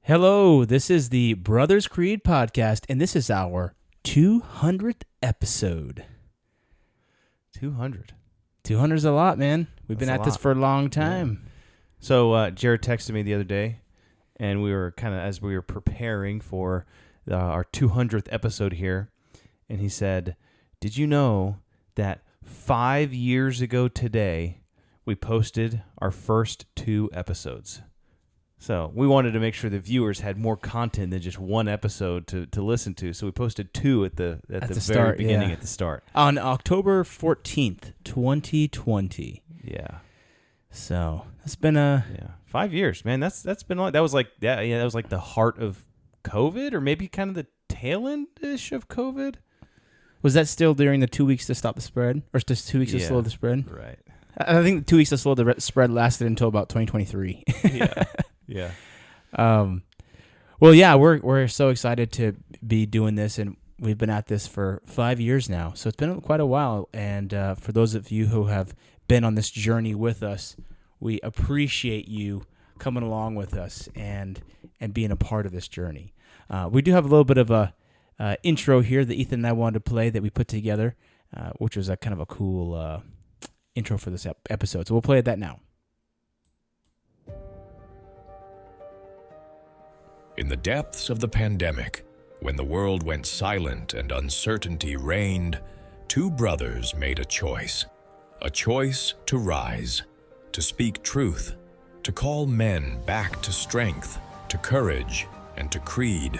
Hello, this is the Brothers Creed podcast, and this is our 200th episode. 200. 200 is a lot, man. We've been That's at a this lot. for a long time. Yeah. So Jared texted me the other day, and we were as we were preparing for our 200th episode here, and he said, "Did you know that 5 years ago today we posted our first 2 episodes?" So we wanted to make sure the viewers had more content than just one episode to listen to. So we posted 2 at the very start, beginning, yeah. at the start. On October 14th, 2020. Yeah. So it's been a... Yeah, 5 years, man. That's been long. That was like that was like the heart of COVID, or maybe kind of the tail end-ish of COVID. Was that still during the 2 weeks to stop the spread? Or just 2 weeks to slow the spread? Right. I think the 2 weeks to slow the spread lasted until about 2023. Yeah. Yeah. Well, yeah, we're so excited to be doing this, and we've been at this for 5 years now, so it's been quite a while. And for those of you who have been on this journey with us, we appreciate you coming along with us and being a part of this journey. We do have a little bit of a intro here that Ethan and I wanted to play that we put together, which was a kind of a cool intro for this episode. So we'll play that now. In the depths of the pandemic, when the world went silent and uncertainty reigned, 2 brothers made a choice to rise, to speak truth, to call men back to strength, to courage, and to creed.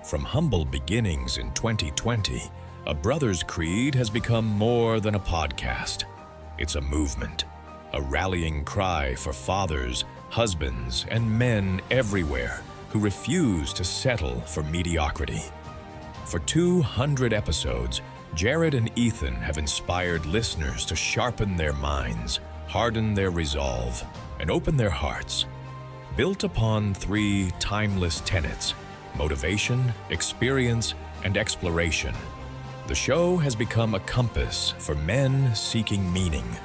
From humble beginnings in 2020, A Brothers Creed has become more than a podcast. It's a movement, a rallying cry for fathers, husbands, and men everywhere who refuse to settle for mediocrity. For 200 episodes, Jared and Ethan have inspired listeners to sharpen their minds, harden their resolve, and open their hearts. Built upon 3 timeless tenets: motivation, experience, and exploration, the show has become a compass for men seeking meaning.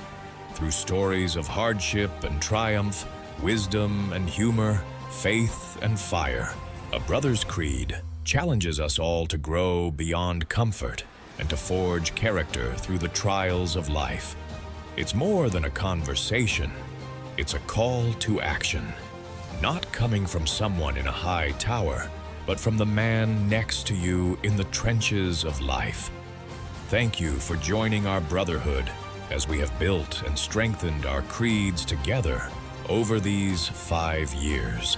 Through stories of hardship and triumph, wisdom and humor, faith and fire, A Brothers Creed challenges us all to grow beyond comfort and to forge character through the trials of life. It's more than a conversation. It's a call to action, not coming from someone in a high tower, but from the man next to you in the trenches of life. Thank you for joining our brotherhood as we have built and strengthened our creeds together over these 5 years.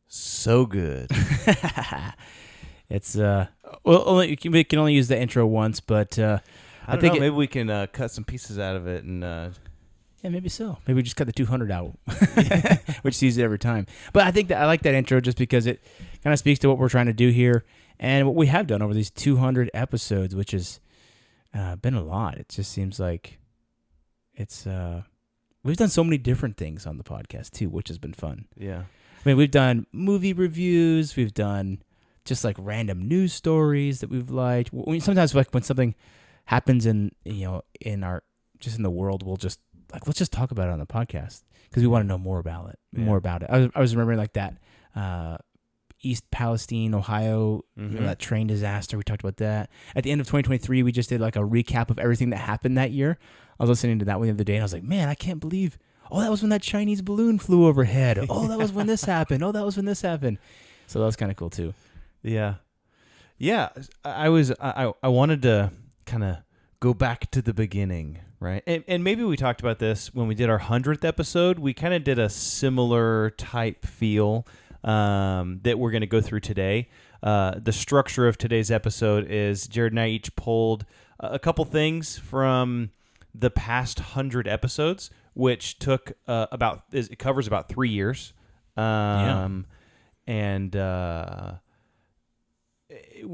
So good. It's we can only use the intro once, but I think think maybe we can cut some pieces out of it and yeah, maybe so. Maybe we just cut the 200 out, which sees it every time. But I think that I like that intro just because it kind of speaks to what we're trying to do here and what we have done over these 200 episodes, which has been a lot. It just seems like it's we've done so many different things on the podcast too, which has been fun. yeah. I mean, we've done movie reviews. We've done just like random news stories that we've liked. Sometimes like when something happens in the world, we'll just like, let's just talk about it on the podcast because we want to know more about it. Yeah. I was remembering like that East Palestine, Ohio, that train disaster. We talked about that. At the end of 2023, we just did like a recap of everything that happened that year. I was listening to that one the other day and I was like, man, I can't believe, that was when that Chinese balloon flew overhead. Oh, that was when this happened. Oh, that was when this happened. So that was kind of cool too. Yeah. Yeah. I wanted to kind of go back to the beginning, right? And maybe we talked about this when we did our 100th episode. We kind of did a similar type feel that we're going to go through today. The structure of today's episode is Jared and I each pulled a couple things from the past 100 episodes, which took it covers about 3 years. And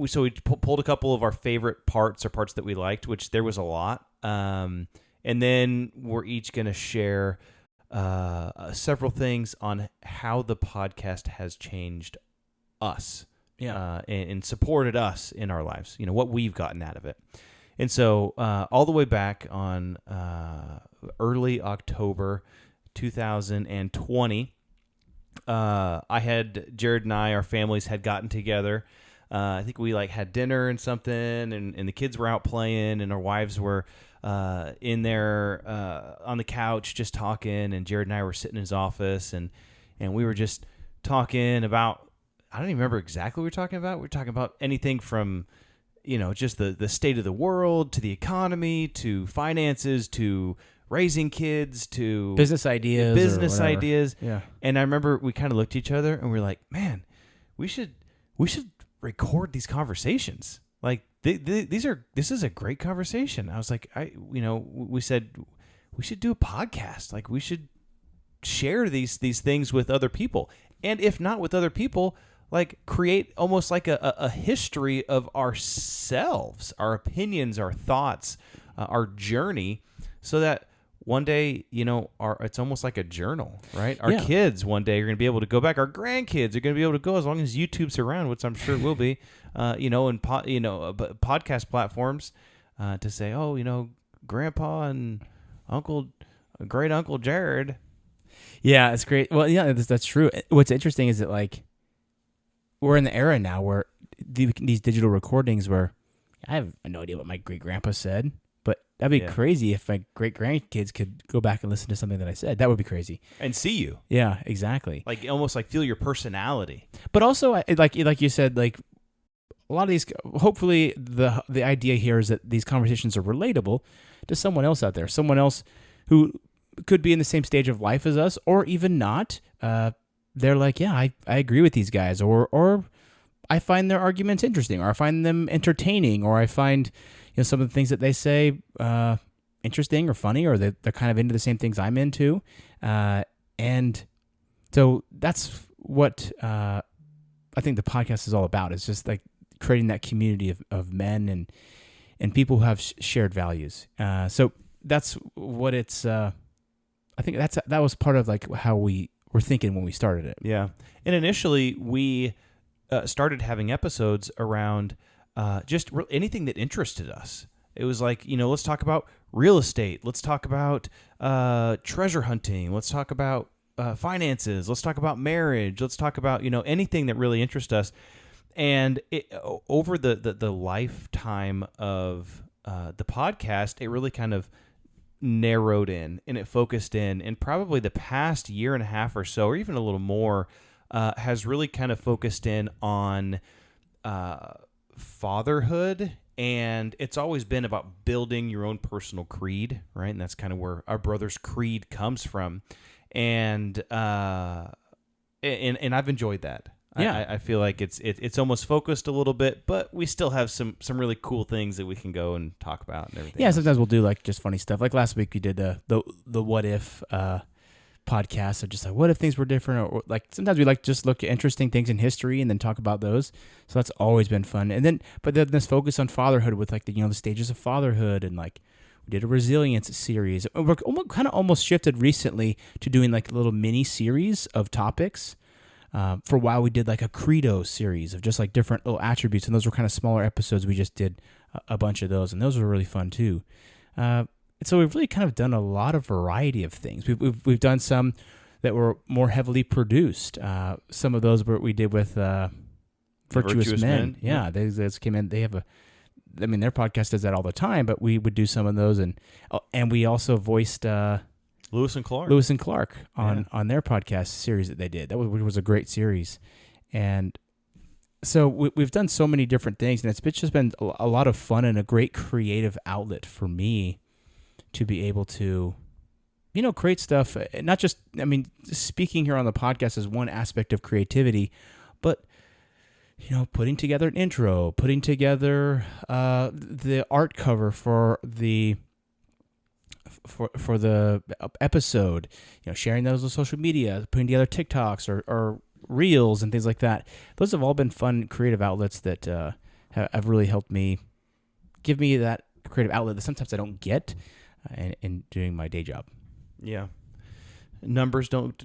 so we pulled a couple of our favorite parts or parts that we liked, which there was a lot. And then we're each going to share several things on how the podcast has changed us, and supported us in our lives. You know, what we've gotten out of it. And so all the way back on early October 2020. Jared and I, our families had gotten together. I think we like had dinner and something, and the kids were out playing, and our wives were in there on the couch just talking, and Jared and I were sitting in his office, and we were just talking about, I don't even remember exactly what we were talking about. We were talking about anything from, just the state of the world, to the economy, to finances, to raising kids, to business ideas. Yeah. And I remember we kind of looked at each other and we were like, man, we should record these conversations. Like this is a great conversation. I was like, we said we should do a podcast. Like we should share these things with other people. And if not with other people, like create almost like a history of ourselves, our opinions, our thoughts, our journey, so that one day, it's almost like a journal, right? Our kids one day are going to be able to go back. Our grandkids are going to be able to go, as long as YouTube's around, which I'm sure it will be, and podcast platforms, to say, Grandpa and great Uncle Jared. Yeah, it's great. Well, yeah, that's true. What's interesting is that, like, we're in the era now where these digital recordings where I have no idea what my great-grandpa said, but that'd be crazy if my great-grandkids could go back and listen to something that I said. That would be crazy. And see you. Yeah, exactly. Like, almost like feel your personality. But also, like you said, like, a lot of these, hopefully the idea here is that these conversations are relatable to someone else out there, someone else who could be in the same stage of life as us, or even not. They're like, yeah, I agree with these guys, or I find their arguments interesting, or I find them entertaining, or I find some of the things that they say interesting or funny, or they're kind of into the same things I'm into, and so that's what I think the podcast is all about. It's just like creating that community of men and people who have shared values. So that's what it's. I think that was part of like how we were thinking when we started it. Yeah, and initially we started having episodes around just anything that interested us. It was like, let's talk about real estate. Let's talk about treasure hunting. Let's talk about finances. Let's talk about marriage. Let's talk about anything that really interests us. And over the lifetime of the podcast, it really kind of narrowed in and it focused in, and probably the past year and a half or so, or even a little more, has really kind of focused in on fatherhood. And it's always been about building your own personal creed, right? And that's kind of where our brother's creed comes from. And I've enjoyed that. Yeah, I feel like it's almost focused a little bit, but we still have some really cool things that we can go and talk about and everything. Yeah, else. sometimes we'll do like just funny stuff. Like last week we did the what if podcast of just like what if things were different, or like sometimes we like just look at interesting things in history and then talk about those. So that's always been fun. And then but then this focus on fatherhood with like the stages of fatherhood, and like we did a resilience series. We're kind of almost shifted recently to doing like a little mini series of topics. For a while, we did like a credo series of just like different little attributes, and those were kind of smaller episodes. We just did a bunch of those, and those were really fun too. And so we've really kind of done a lot of variety of things. We've done some that were more heavily produced. Some of those we did with Virtuous Men. Yeah, they came in. They have their podcast does that all the time, but we would do some of those, and we also voiced. Lewis and Clark on their podcast series that they did. Which was a great series. And so we've done so many different things, and it's just been a lot of fun and a great creative outlet for me to be able to, create stuff. Not just, speaking here on the podcast is one aspect of creativity, but putting together an intro, putting together the art cover for the episode, sharing those on social media, putting together TikToks or reels and things like that. Those have all been fun creative outlets that have really helped me, give me that creative outlet that sometimes I don't get in doing my day job. Yeah. Numbers don't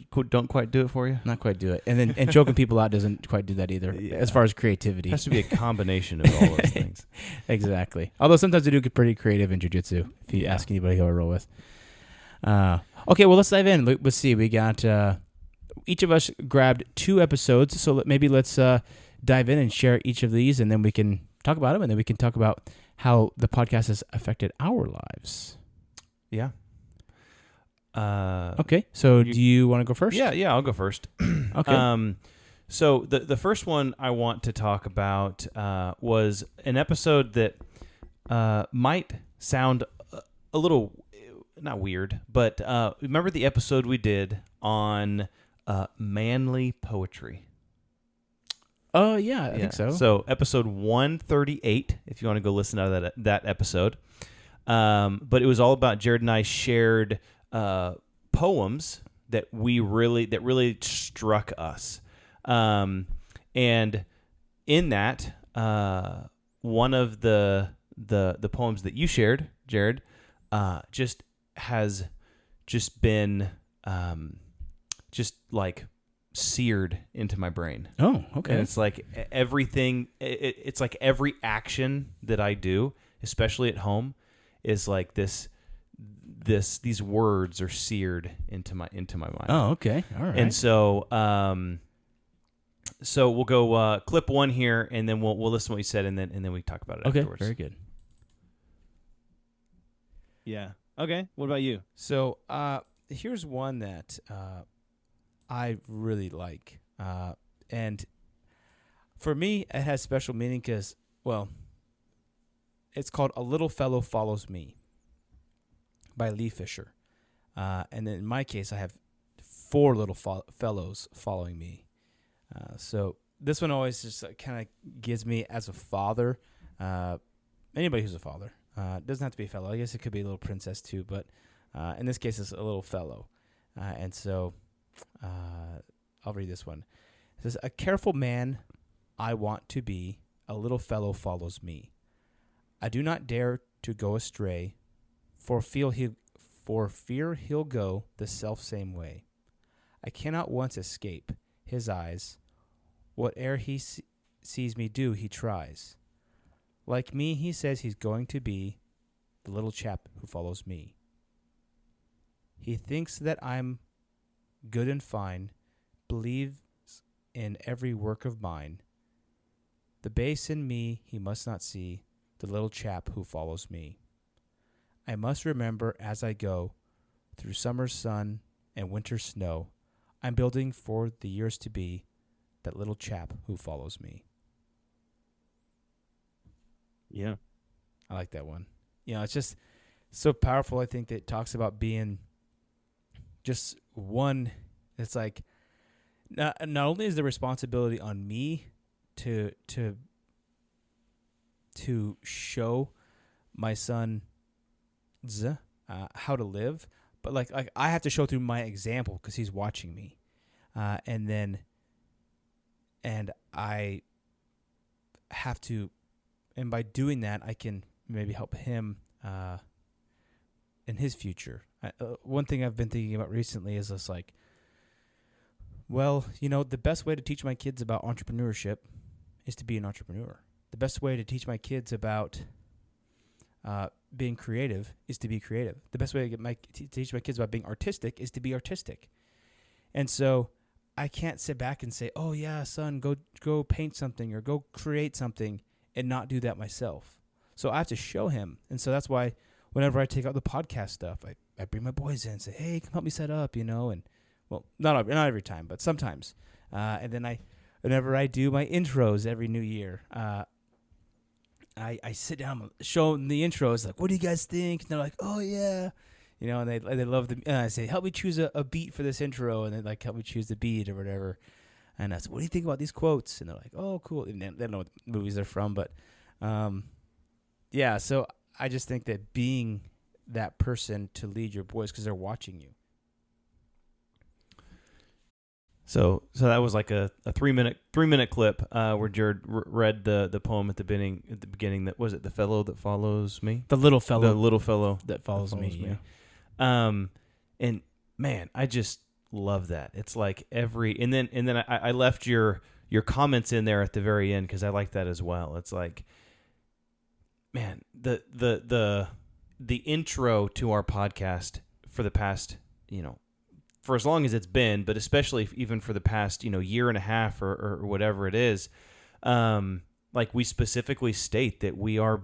quite do it for you? Not quite do it. And then choking people out doesn't quite do that either, as far as creativity. It has to be a combination of all those things. Exactly. Although sometimes I do get pretty creative in jiu-jitsu, if you ask anybody who I roll with. Okay, well, let's dive in. Let's see. We got each of us grabbed 2 episodes, so maybe let's dive in and share each of these, and then we can talk about them, and then we can talk about how the podcast has affected our lives. Yeah. Okay, so do you want to go first? Yeah, I'll go first. Okay. So the first one I want to talk about was an episode that might sound a little, not weird, but remember the episode we did on manly poetry? Oh, yeah, I think so. So episode 138, if you want to go listen to that episode. But it was all about Jared and I shared poems that really struck us. And in that, one of the poems that you shared, Jared, just has just been just like seared into my brain. Oh, okay. And it's like everything. It's like every action that I do, especially at home, is like this. These words are seared into my mind. Oh, okay. All right. And so, so we'll go clip 1 here, and then we'll listen to what you said, and then we talk about it okay, afterwards. very good. Yeah. Okay. What about you? So here's one that I really like. And for me, it has special meaning because, well, it's called A Little Fellow Follows Me by Lee Fisher. And then in my case, I have 4 little fellows following me. So this one always just kind of gives me, as a father, anybody who's a father, doesn't have to be a fellow. I guess it could be a little princess too, but in this case, it's a little fellow. And so I'll read this one. It says, "A careful man I want to be, a little fellow follows me. I do not dare to go astray, for fear he'll go the self-same way. I cannot once escape his eyes. Whate'er he sees me do, he tries. Like me, he says he's going to be the little chap who follows me. He thinks that I'm good and fine, believes in every work of mine. The base in me he must not see, the little chap who follows me. I must remember as I go through summer's sun and winter's snow, I'm building for the years to be that little chap who follows me." Yeah. I like that one. You know, it's just so powerful. I think that it talks about being just one. It's like not only is the responsibility on me to show my son how to live, but like I have to show through my example because he's watching me, and I have to. And by doing that, I can maybe help him in his future. One thing I've been thinking about recently is just like, well, you know, the best way to teach my kids about entrepreneurship is to be an entrepreneur. The best way to teach my kids about being creative is to be creative. The best way to teach my kids about being artistic is to be artistic. And so I can't sit back and say, "Oh yeah, son, go paint something or go create something," and not do that myself. So I have to show him. And so that's why whenever I take out the podcast stuff, I bring my boys in and say, "Hey, come help me set up," you know, and well, not every time, but sometimes. And then whenever I do my intros every new year, I sit down, show them the intros, like, "What do you guys think?" And they're like, "Oh yeah." You know, and they love the, I say, "Help me choose a beat for this intro," and they like help me choose the beat or whatever. And I said, "What do you think about these quotes?" And they're like, "Oh, cool." And they don't know what movies they're from, but yeah. So I just think that being that person to lead your boys because they're watching you. So that was like a 3-minute clip where Jared read the poem at the beginning. That was it. The fellow that follows me. The little fellow. The little fellow that follows me. Yeah. And man, I just love that. It's like and then I left your comments in there at the very end because I like that as well. It's like, man, the intro to our podcast for the past, for as long as it's been, but especially even for the past, year and a half or whatever it is, like we specifically state that we are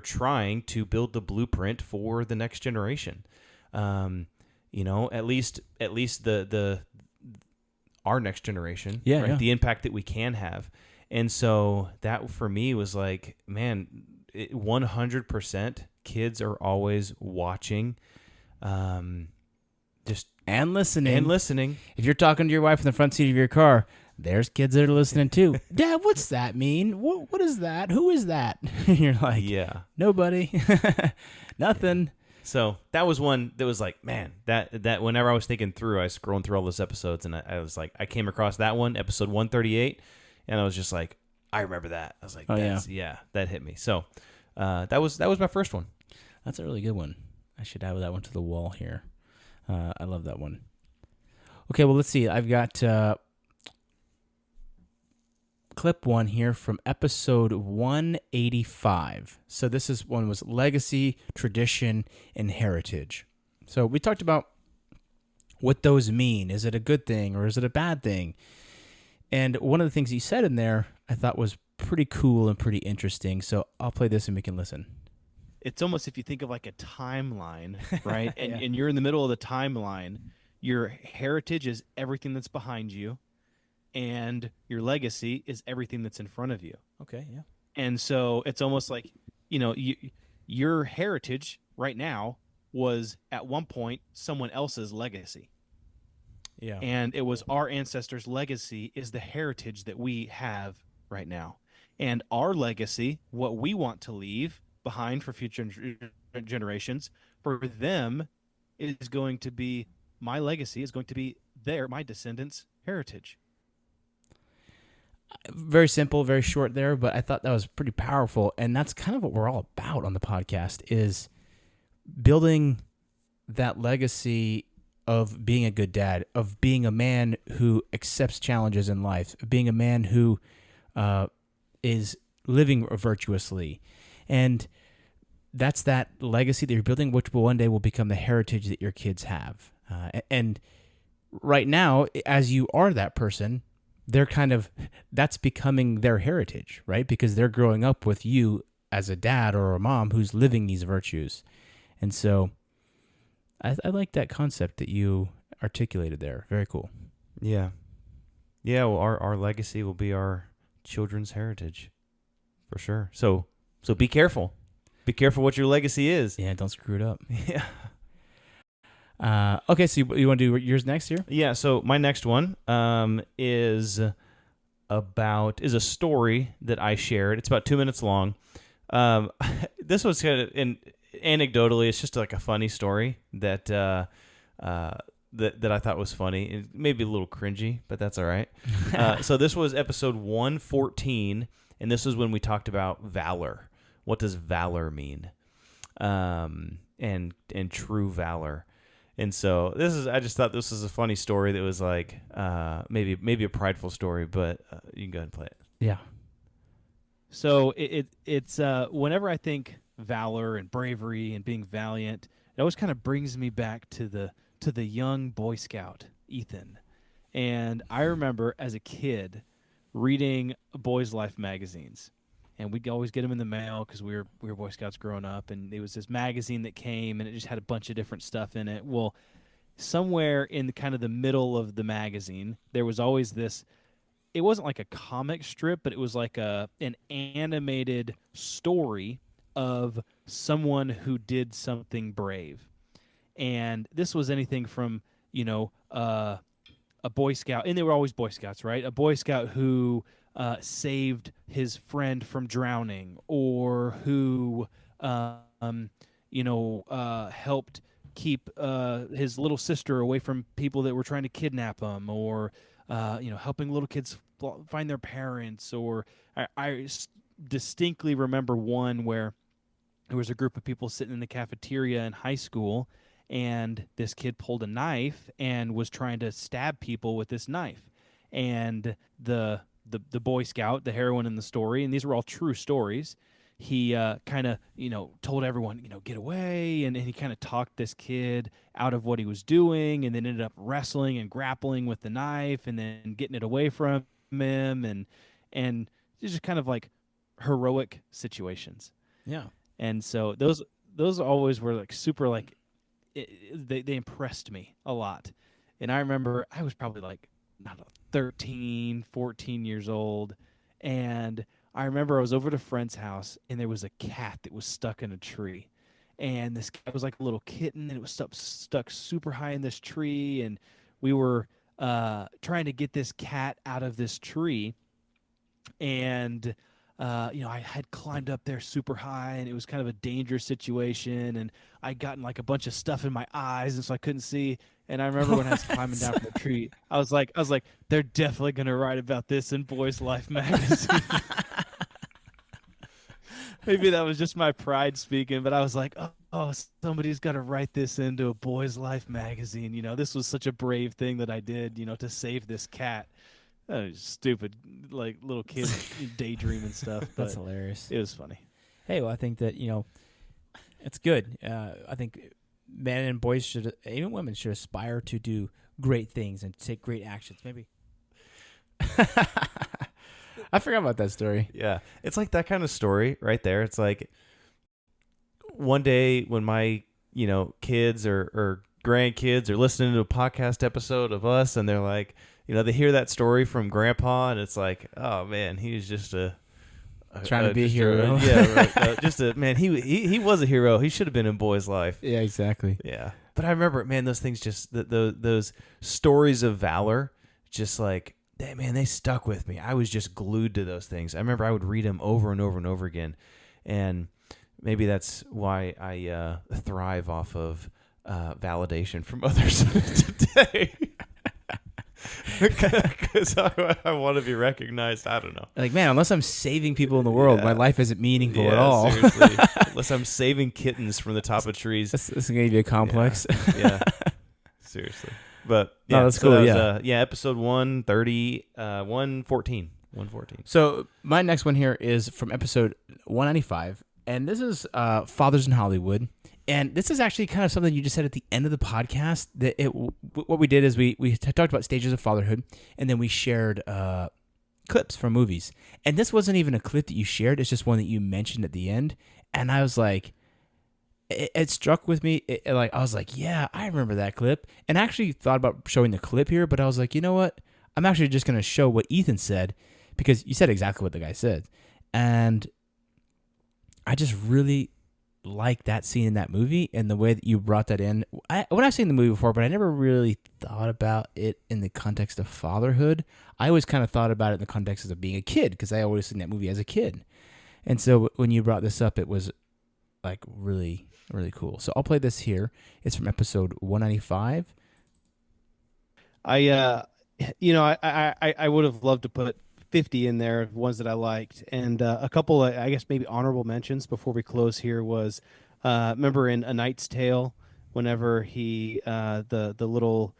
trying to build the blueprint for the next generation. At least the our next generation, Yeah, right? yeah. The impact that we can have. And so that for me was like, man, 100% kids are always watching, just And listening. and listening. If you're talking to your wife in the front seat of your car, there's kids that are listening too. Dad, what's that mean? What is that? Who is that? You're like, Yeah. nobody. Nothing. So that was one that was like, man, that whenever I was thinking through, I was scrolling through all those episodes, and I was like, I came across that one, episode 138, and I was just like, I remember that. I was like, Oh, yeah. yeah, that hit me. So that was my first one. That's a really good one. I should add that one to the wall here. I love that one. Okay, well, let's see. I've got clip one here from episode 185. So this one was legacy, tradition, and heritage. So we talked about what those mean. Is it a good thing or is it a bad thing? And one of the things he said in there I thought was pretty cool and pretty interesting. So I'll play this and we can listen. It's almost, if you think of like a timeline, right? And, Yeah. and you're in the middle of the timeline, your heritage is everything that's behind you, and your legacy is everything that's in front of you. Okay, yeah. And so it's almost like, your heritage right now was at one point someone else's legacy. Yeah. And it was our ancestors' legacy is the heritage that we have right now. And our legacy, what we want to leave behind for future generations, for them is going to be, my legacy is going to be my descendants' heritage. Very simple, very short there, but I thought that was pretty powerful. And that's kind of what we're all about on the podcast, is building that legacy of being a good dad, of being a man who accepts challenges in life, being a man who is living virtuously. And that's that legacy that you're building, which one day will become the heritage that your kids have. And right now, as you are that person, that's becoming their heritage, right? Because they're growing up with you as a dad or a mom who's living these virtues. And so I like that concept that you articulated there. Very cool. Yeah. Yeah, well, our legacy will be our children's heritage, for sure. So be careful. Be careful what your legacy is. Yeah, don't screw it up. Yeah. Okay, so you want to do yours next here? Yeah, so my next one is a story that I shared. It's about 2 minutes long. This was kind of, anecdotally, it's just like a funny story that that I thought was funny. It may be a little cringy, but that's all right. So this was episode 114, and this was when we talked about valor. What does valor mean? And true valor. And so I just thought this was a funny story that was like maybe a prideful story, but you can go ahead and play it. Yeah. So it's whenever I think valor and bravery and being valiant, it always kind of brings me back to the young Boy Scout, Ethan. And I remember as a kid reading Boys Life magazines. And we'd always get them in the mail because we were Boy Scouts growing up. And there was this magazine that came, and it just had a bunch of different stuff in it. Well, somewhere in kind of the middle of the magazine, there was always this. It wasn't like a comic strip, but it was like an animated story of someone who did something brave. And this was anything from, a Boy Scout, and they were always Boy Scouts, right? A Boy Scout who saved his friend from drowning, or who, helped keep his little sister away from people that were trying to kidnap him, or, helping little kids find their parents. Or I distinctly remember one where there was a group of people sitting in the cafeteria in high school, and this kid pulled a knife and was trying to stab people with this knife. And the Boy Scout, the heroine in the story, and these were all true stories, he kind of, told everyone, get away. And he kind of talked this kid out of what he was doing, and then ended up wrestling and grappling with the knife and then getting it away from him. And it's just kind of like heroic situations. Yeah. And so those always were like super, like, they impressed me a lot. And I remember I was probably like, I don't know, 13, 14 years old. And I remember I was over at a friend's house, and there was a cat that was stuck in a tree. And this cat was like a little kitten, and it was stuck super high in this tree. And we were trying to get this cat out of this tree. And I had climbed up there super high, and it was kind of a dangerous situation, and I'd gotten like a bunch of stuff in my eyes, and so I couldn't see. And I remember when I was climbing down from the tree, I was like, they're definitely gonna write about this in Boys Life magazine. Maybe that was just my pride speaking, but I was like, oh, somebody's got to write this into a Boys Life magazine. This was such a brave thing that I did, to save this cat. That was stupid, like little kids daydreaming stuff. But That's hilarious. it was funny. Hey, well, I think that, it's good. I think men and boys should, even women should aspire to do great things and take great actions. Maybe. I forgot about that story. Yeah. It's like that kind of story right there. It's like one day when my, kids or grandkids are listening to a podcast episode of us, and they're like, they hear that story from Grandpa, and it's like, oh man, he was just trying to be a just hero. Man. He was a hero. He should have been in Boy's Life. Yeah, exactly. Yeah, but I remember, man, those things those stories of valor, just like, they stuck with me. I was just glued to those things. I remember I would read them over and over and over again, and maybe that's why I thrive off of validation from others today. Because I want to be recognized. I don't know. Like, man, unless I'm saving people in the world, my life isn't meaningful at all. Seriously. Unless I'm saving kittens from the top of trees. This is going to be a complex. Yeah. Seriously. But No, yeah, that's so cool, that was, episode 130, 114. 114. So my next one here is from episode 195, and this is Fathers in Hollywood. And this is actually kind of something you just said at the end of the podcast. That what we did is we talked about stages of fatherhood, and then we shared clips from movies. And this wasn't even a clip that you shared; it's just one that you mentioned at the end. And I was like, it struck with me. I was like, yeah, I remember that clip. And I actually thought about showing the clip here, but I was like, you know what? I'm actually just going to show what Ethan said, because you said exactly what the guy said, and I just really like that scene in that movie and the way that you brought that in. When I've seen the movie before, but I never really thought about it in the context of fatherhood. I always kind of thought about it in the context of being a kid, because I always seen that movie as a kid. And so when you brought this up, it was like really, really cool. So I'll play this here. It's from episode 195. I would have loved to put 50 in there, ones that I liked, and a couple of, I guess, maybe honorable mentions before we close here was, remember in A Knight's Tale, whenever he the little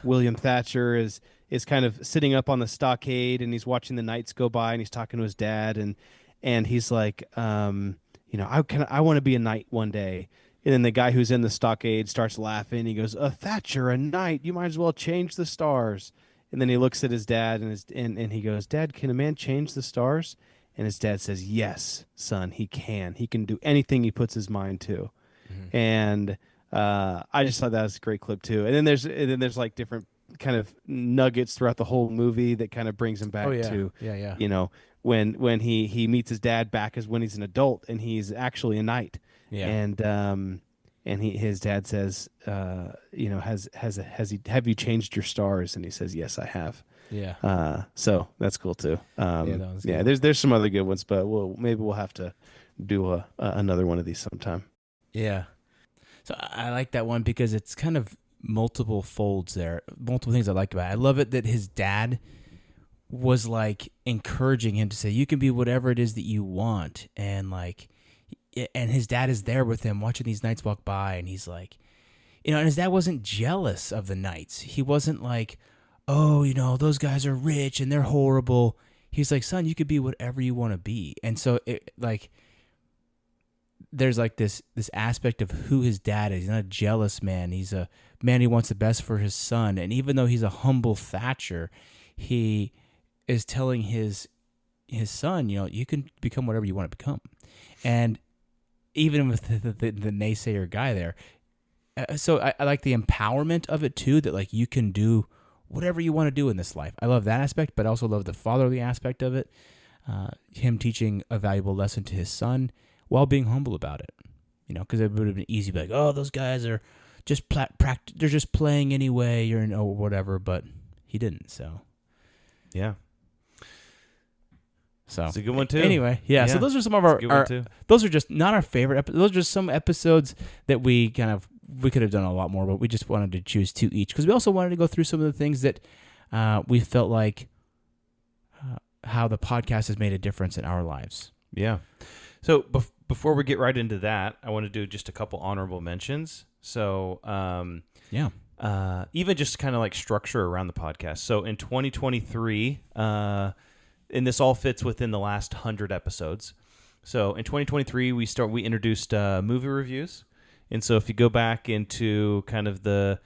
William Thatcher is kind of sitting up on the stockade, and he's watching the knights go by, and he's talking to his dad, and he's like, I want to be a knight one day. And then the guy who's in the stockade starts laughing. He goes, "A Thatcher, a knight? You might as well change the stars." And then he looks at his dad and he goes, "Dad, can a man change the stars?" And his dad says, "Yes, son, he can. He can do anything he puts his mind to." Mm-hmm. And I just thought that was a great clip too. And then there's like different kind of nuggets throughout the whole movie that kind of brings him back to when he meets his dad back as when he's an adult and he's actually a knight. Yeah. And his dad says, have you changed your stars? And he says, "Yes, I have." Yeah. So that's cool too. That was good. There's some other good ones, but maybe we'll have to do another one of these sometime. Yeah. So I like that one because it's kind of multiple folds there, multiple things I like about it. I love it that his dad was like encouraging him to say, you can be whatever it is that you want. And his dad is there with him watching these knights walk by, and he's like, and his dad wasn't jealous of the knights. He wasn't like, oh, those guys are rich and they're horrible. he's like, son, you could be whatever you want to be. And so there's like this aspect of who his dad is. He's not a jealous man. He's a man who wants the best for his son. And even though he's a humble Thatcher, he is telling his son, you can become whatever you want to become. And even with the naysayer guy there, so I like the empowerment of it too, that like you can do whatever you want to do in this life. I love that aspect, but I also love the fatherly aspect of it. Him teaching a valuable lesson to his son while being humble about it. Because it would have been easy to be like, oh, those guys are just they're just playing anyway, or whatever. But he didn't. So Yeah. So it's a good one too. Anyway, yeah. So those are some of It's a good one too. those are just not our favorite episodes. Those are just some episodes that we could have done a lot more, but we just wanted to choose 2 each because we also wanted to go through some of the things that we felt like how the podcast has made a difference in our lives. Yeah. So before we get right into that, I want to do just a couple honorable mentions. So even just kind of like structure around the podcast. So in 2023, and this all fits within the last 100 episodes. So in 2023, we introduced movie reviews. And so if you go back into kind of the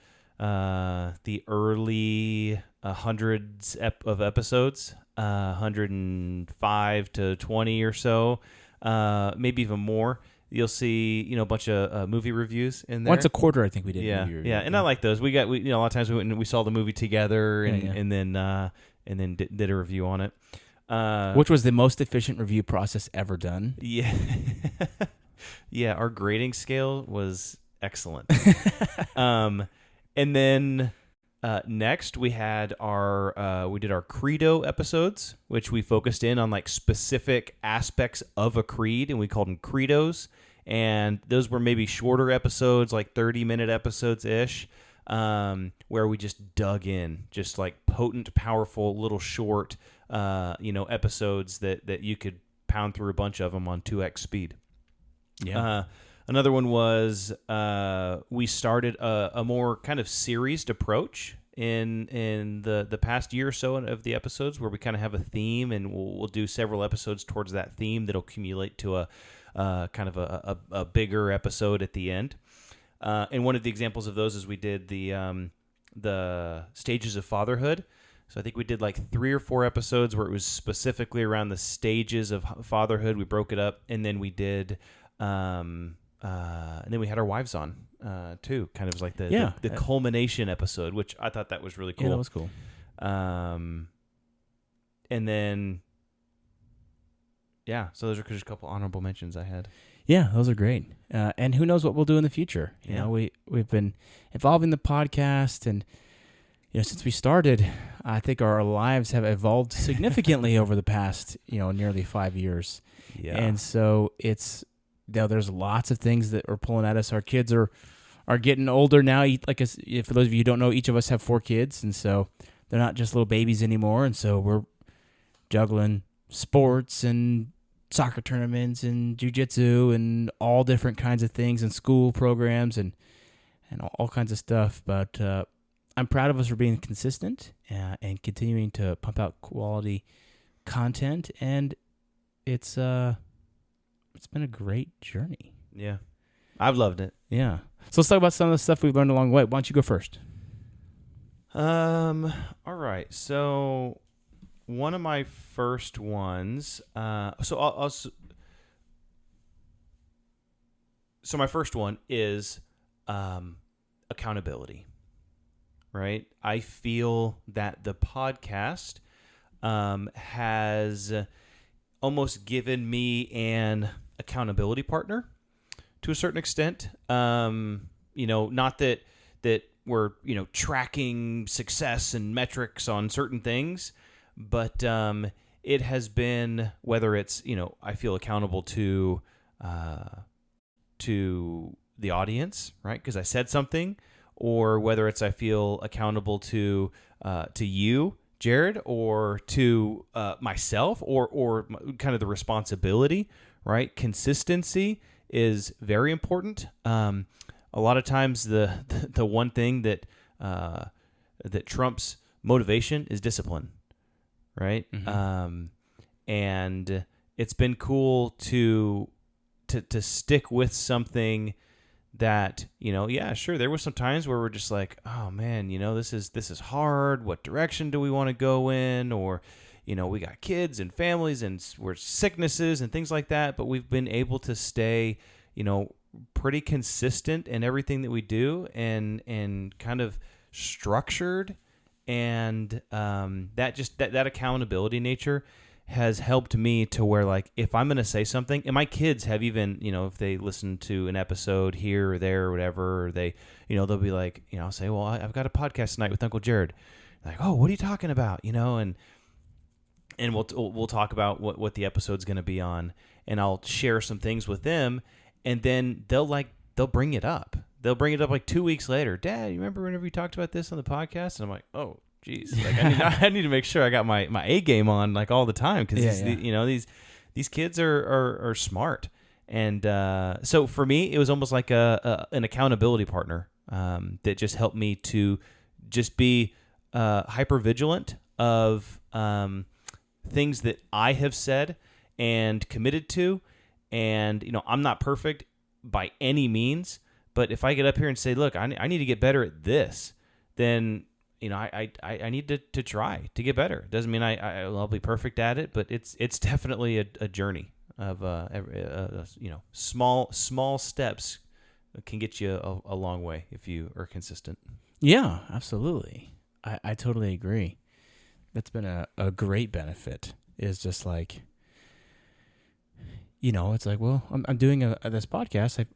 early hundreds of episodes, 105 to 20 or so, maybe even more, you'll see a bunch of movie reviews in there. Once a quarter, I think we did. Yeah, movie review. yeah, and I like those. We a lot of times we saw the movie together and then did a review on it. Which was the most efficient review process ever done. Yeah. Yeah, our grading scale was excellent. And then next we had we did our Credo episodes, which we focused in on like specific aspects of a creed, and we called them Credos. And those were maybe shorter episodes, like 30-minute episodes-ish, where we just dug in, just like potent, powerful, little short, episodes that you could pound through a bunch of them on 2x speed. Yeah. Another one was we started a more kind of seriesed approach in the past year or so of the episodes, where we kind of have a theme, and we'll do several episodes towards that theme that'll accumulate to a kind of a bigger episode at the end. And one of the examples of those is we did the stages of fatherhood. So I think we did like 3 or 4 episodes where it was specifically around the stages of fatherhood. We broke it up, and then we did, and then we had our wives on too, kind of like the culmination episode, which I thought that was really cool. Yeah, that was cool. And then, so those are just a couple honorable mentions I had. Yeah, those are great. And who knows what we'll do in the future? You know, we've been evolving the podcast, and since we started, I think our lives have evolved significantly over the past, nearly 5 years. Yeah. And so there's lots of things that are pulling at us. Our kids are getting older now. For those of you who don't know, each of us have 4 kids, and so they're not just little babies anymore. And so we're juggling sports and soccer tournaments and jiu-jitsu and all different kinds of things and school programs and all kinds of stuff. But I'm proud of us for being consistent and continuing to pump out quality content, and it's been a great journey. Yeah, I've loved it. Yeah. So let's talk about some of the stuff we've learned along the way. Why don't you go first? All right. So one of my first ones. So my first one is accountability. Right? I feel that the podcast has almost given me an accountability partner to a certain extent. Not that we're, tracking success and metrics on certain things, but it has been, whether it's, I feel accountable to the audience, right? Because I said something, or whether it's I feel accountable to you, Jared, or to myself, or kind of the responsibility, right? Consistency is very important. A lot of times the one thing that trumps motivation is discipline, right? Mm-hmm. and it's been cool to stick with something that, yeah, sure, there were some times where we're just like, oh man, this is hard. What direction do we want to go in? Or, we got kids and families and we're sicknesses and things like that, but we've been able to stay, pretty consistent in everything that we do and kind of structured. And that accountability nature has helped me to where, like, if I'm going to say something, and my kids have even, if they listen to an episode here or there or whatever, or they, they'll be like, I'll say, well, I've got a podcast tonight with Uncle Jared. Like, oh, what are you talking about? And we'll talk about what the episode's going to be on, and I'll share some things with them, and then they'll bring it up. They'll bring it up like 2 weeks later. Dad, you remember whenever you talked about this on the podcast? And I'm like, oh, geez, like I need to make sure I got my A game on like all the time, because these kids are smart, and so for me it was almost like an accountability partner that just helped me to just be hyper vigilant of things that I have said and committed to, and I'm not perfect by any means, but if I get up here and say, look, I need to get better at this, then I need to try to get better. It doesn't mean I'll be perfect at it, but it's definitely a journey of small steps can get you a long way if you are consistent. Yeah, absolutely. I totally agree. That's been a great benefit. Is just like, it's like, well, I'm doing this podcast.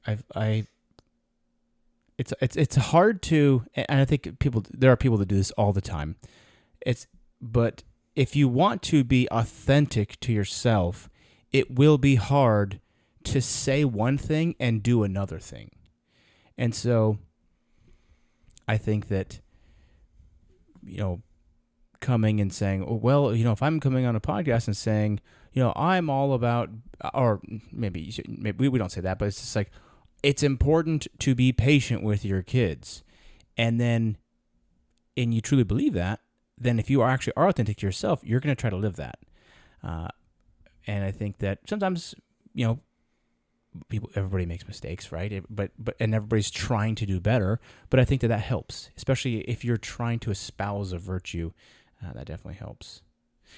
It's hard to, and I think there are people that do this all the time. But if you want to be authentic to yourself, it will be hard to say one thing and do another thing. And so I think that, coming and saying, oh, well, if I'm coming on a podcast and saying, I'm all about, or maybe we don't say that, but it's just like, it's important to be patient with your kids. And you truly believe that, then if you are authentic to yourself, you're going to try to live that. And I think that sometimes, everybody makes mistakes, right? But everybody's trying to do better. But I think that helps, especially if you're trying to espouse a virtue. That definitely helps.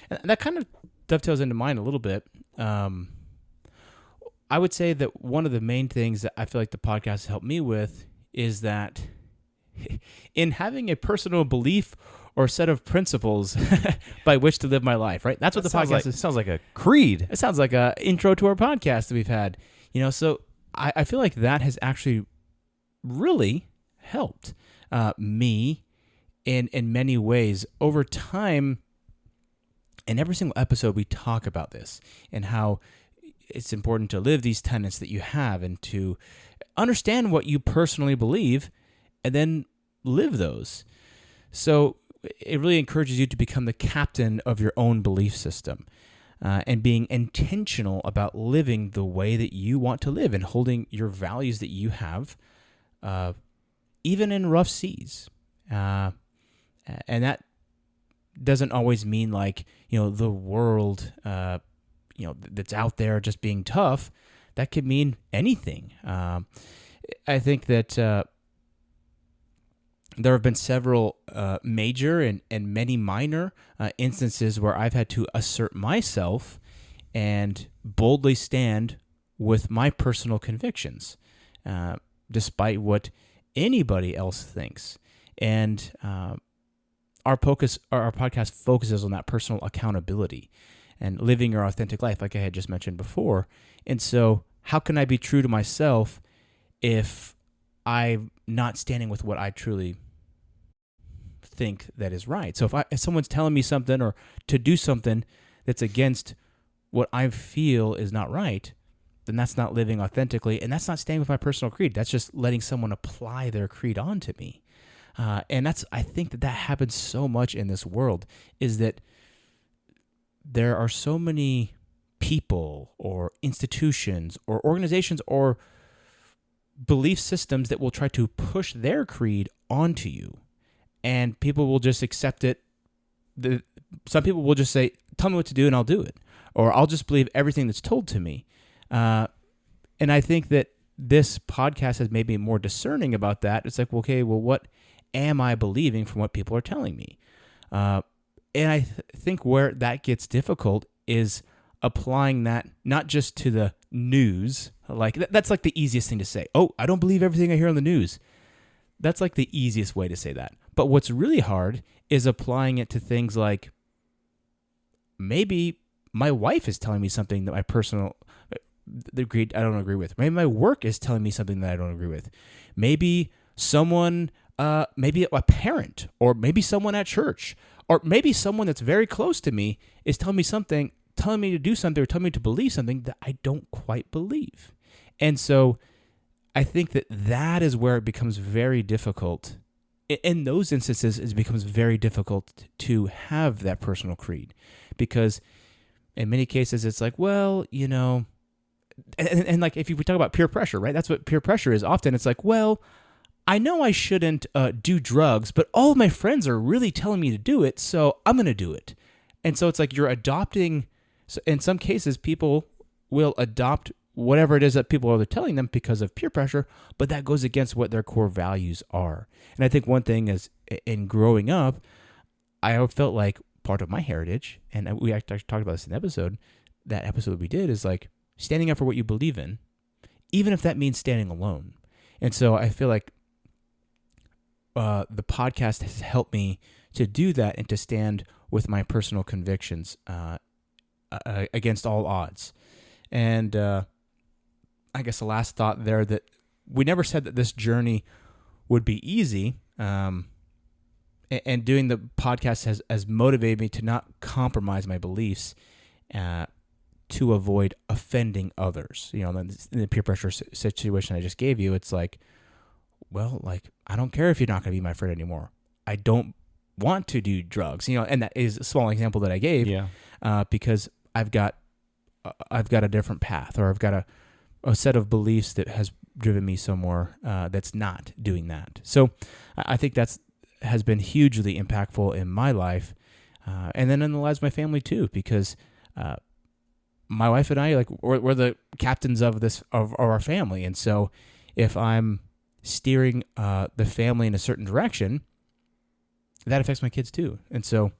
And that kind of dovetails into mine a little bit. I would say that one of the main things that I feel like the podcast has helped me with is that in having a personal belief or set of principles by which to live my life, right? That's what the podcast is. It sounds like a creed. It sounds like an intro to our podcast that we've had. So I feel like that has actually really helped me in many ways over time. In every single episode, we talk about this and how it's important to live these tenets that you have and to understand what you personally believe and then live those. So it really encourages you to become the captain of your own belief system and being intentional about living the way that you want to live and holding your values that you have, even in rough seas. And that doesn't always mean like, the world, that's out there just being tough. That could mean anything. I think that there have been several major and many minor instances where I've had to assert myself and boldly stand with my personal convictions, despite what anybody else thinks. And our podcast focuses on that personal accountability and living your authentic life, like I had just mentioned before. And so how can I be true to myself if I'm not standing with what I truly think that is right? So if someone's telling me something or to do something that's against what I feel is not right, then that's not living authentically, and that's not staying with my personal creed. That's just letting someone apply their creed onto me. And I think that happens so much in this world, is that there are so many people or institutions or organizations or belief systems that will try to push their creed onto you, and people will just accept it. Some people will just say, tell me what to do and I'll do it. or I'll just believe everything that's told to me. And I think that this podcast has made me more discerning about that. It's like, well, okay, well, what am I believing from what people are telling me? And I think where that gets difficult is applying that not just to the news. Like that's like the easiest thing to say. Oh, I don't believe everything I hear on the news. That's like the easiest way to say that. But what's really hard is applying it to things like maybe my wife is telling me something that my personal I don't agree with. Maybe my work is telling me something that I don't agree with. Maybe someone, maybe a parent, or maybe someone at church, or maybe someone that's very close to me is telling me something, telling me to do something, or telling me to believe something that I don't quite believe. And so I think that is where it becomes very difficult. In those instances, it becomes very difficult to have that personal creed, because in many cases it's like, well, you know, and like if you talk about peer pressure, right? That's what peer pressure is. Often it's like, well, I know I shouldn't do drugs, but all of my friends are really telling me to do it, so I'm going to do it. And so it's like you're adopting. So in some cases, people will adopt whatever it is that people are telling them because of peer pressure, but that goes against what their core values are. And I think one thing is, in growing up, I felt like part of my heritage, and we actually talked about this in that episode we did, is like standing up for what you believe in, even if that means standing alone. And so I feel like the podcast has helped me to do that and to stand with my personal convictions against all odds. And I guess the last thought there, that we never said that this journey would be easy. And doing the podcast has motivated me to not compromise my beliefs to avoid offending others. You know, in the peer pressure situation I just gave you, it's like, well, like, I don't care if you're not going to be my friend anymore. I don't want to do drugs, you know, and that is a small example that I gave, because I've got a different path, or I've got a set of beliefs that has driven me somewhere that's not doing that. So I think has been hugely impactful in my life, and then in the lives of my family too, because my wife and I, like, we're the captains of our family, and so if I'm steering the family in a certain direction, that affects my kids too. And so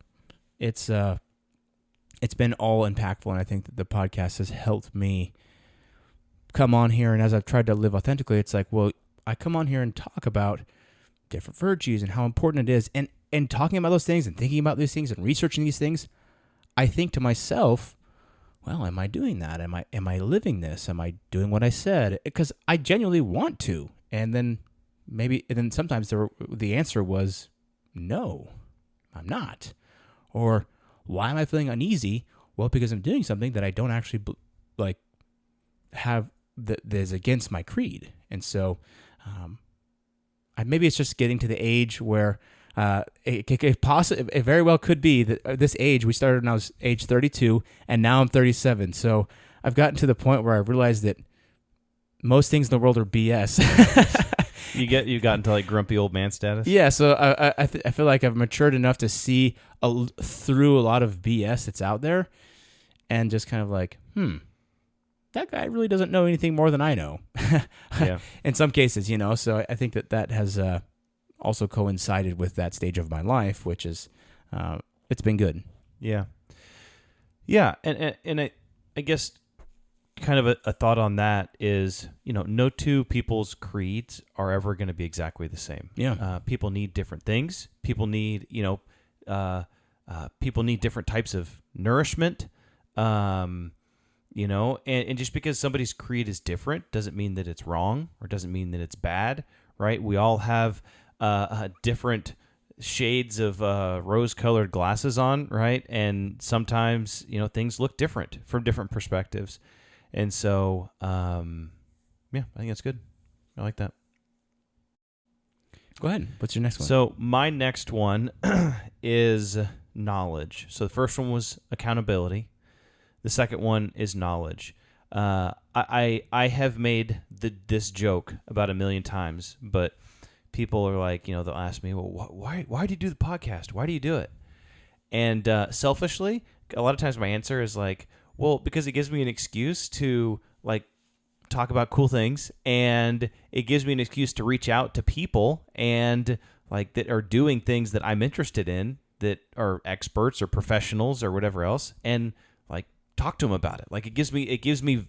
it's been all impactful, and I think that the podcast has helped me come on here, and as I've tried to live authentically, it's like, well, I come on here and talk about different virtues and how important it is, and talking about those things and thinking about these things and researching these things, I think to myself, well, am I doing that? Am I living this? Am I doing what I said? Because I genuinely want to. And then sometimes the answer was, no, I'm not. Or why am I feeling uneasy? Well, because I'm doing something that I don't actually have that is against my creed. And so maybe it's just getting to the age where it very well could be that this age, we started when I was age 32, and now I'm 37. So I've gotten to the point where I realized that most things in the world are BS. You've gotten to like grumpy old man status. Yeah, so I feel like I've matured enough to see through a lot of BS that's out there, and just kind of like, that guy really doesn't know anything more than I know. Yeah. In some cases, you know. So I think that has also coincided with that stage of my life, which is it's been good. Yeah. Yeah, and I guess kind of a thought on that is, you know, no two people's creeds are ever going to be exactly the same. Yeah. People need different things. People need, people need different types of nourishment. You know, and just because somebody's creed is different doesn't mean that it's wrong, or doesn't mean that it's bad, right? We all have different shades of rose-colored glasses on, right? And sometimes, you know, things look different from different perspectives. And so, I think that's good. I like that. Go ahead. What's your next one? So my next one is knowledge. So the first one was accountability. The second one is knowledge. I have made this joke about 1 million times, but people are like, you know, they'll ask me, well, why do you do the podcast? Why do you do it? And selfishly, a lot of times my answer is like, Well, because it gives me an excuse to like talk about cool things, and it gives me an excuse to reach out to people and like that are doing things that I'm interested in, that are experts or professionals or whatever else, and like talk to them about it. Like it gives me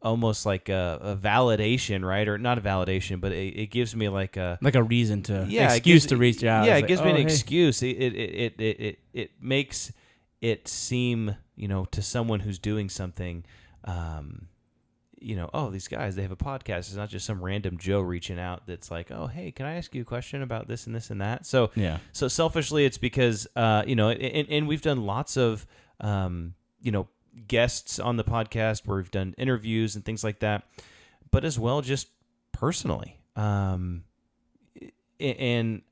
almost like a validation, right? Or not a validation, but it gives me like a reason to it excuse gives- to reach out. Yeah, It's it like, gives me oh, an hey. excuse. It makes it seem, to someone who's doing something, oh, these guys, they have a podcast. It's not just some random Joe reaching out that's like, oh, hey, can I ask you a question about this and this and that? So Yeah. so selfishly, it's because and we've done lots of guests on the podcast where we've done interviews and things like that, but as well just personally. And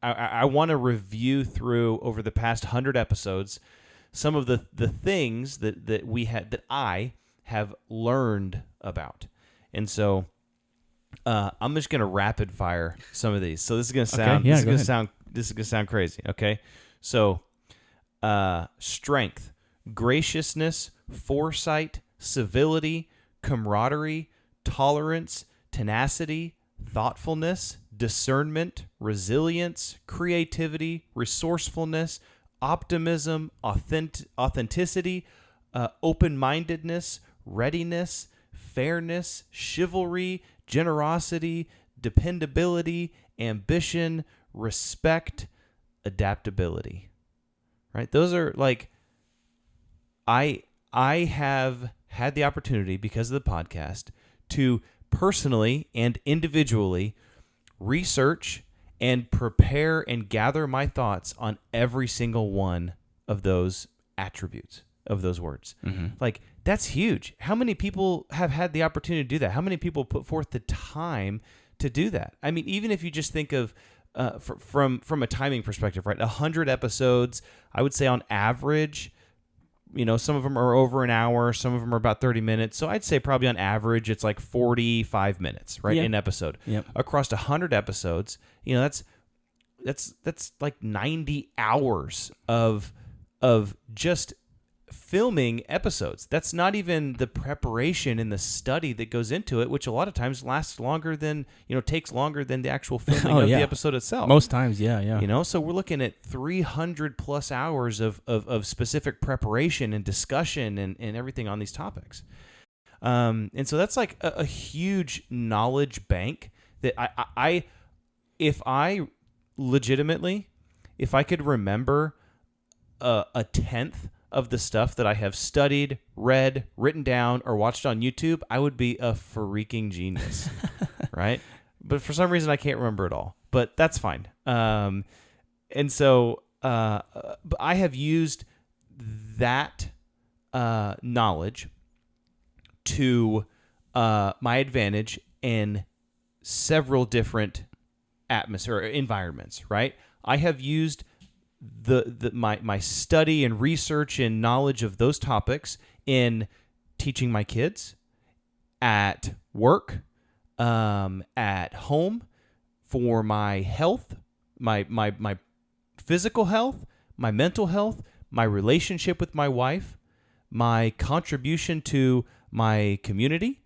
I want to review through over the past 100 episodes some of the things that I have learned about. And so I'm just going to rapid fire some of these. So this is going to sound yeah, this is go going to ahead. sound crazy, okay? So strength, graciousness, foresight, civility, camaraderie, tolerance, tenacity, thoughtfulness, discernment, resilience, creativity, resourcefulness, optimism, authenticity, open-mindedness, readiness, fairness, chivalry, generosity, dependability, ambition, respect, adaptability. Right? Those are like I have had the opportunity, because of the podcast, to personally and individually research and prepare and gather my thoughts on every single one of those attributes of those words. Like, that's huge. How many people have had the opportunity to do that? How many people put forth the time to do that? I mean, even if you just think of from a timing perspective, right? 100 episodes, I would say on average, some of them are over an hour, some of them are about 30 minutes. So I'd say probably on average, it's like 45 minutes, right? Yeah. An episode. Yep. Across 100 episodes, that's like 90 hours of just filming episodes. That's not even the preparation and the study that goes into it, which a lot of times lasts longer than, takes longer than the actual filming Oh, of yeah. the episode itself. Most times, yeah. So we're looking at 300 plus hours of specific preparation and discussion and everything on these topics. And so that's like a huge knowledge bank that I if I legitimately, if I could remember a tenth of the stuff that I have studied, read, written down, or watched on YouTube, I would be a freaking genius, right? But for some reason, I can't remember it all. But that's fine. And so but I have used that knowledge to my advantage in several different environments, right? I have used my study and research and knowledge of those topics in teaching my kids, at work, at home, for my health, my physical health, my mental health, my relationship with my wife, my contribution to my community,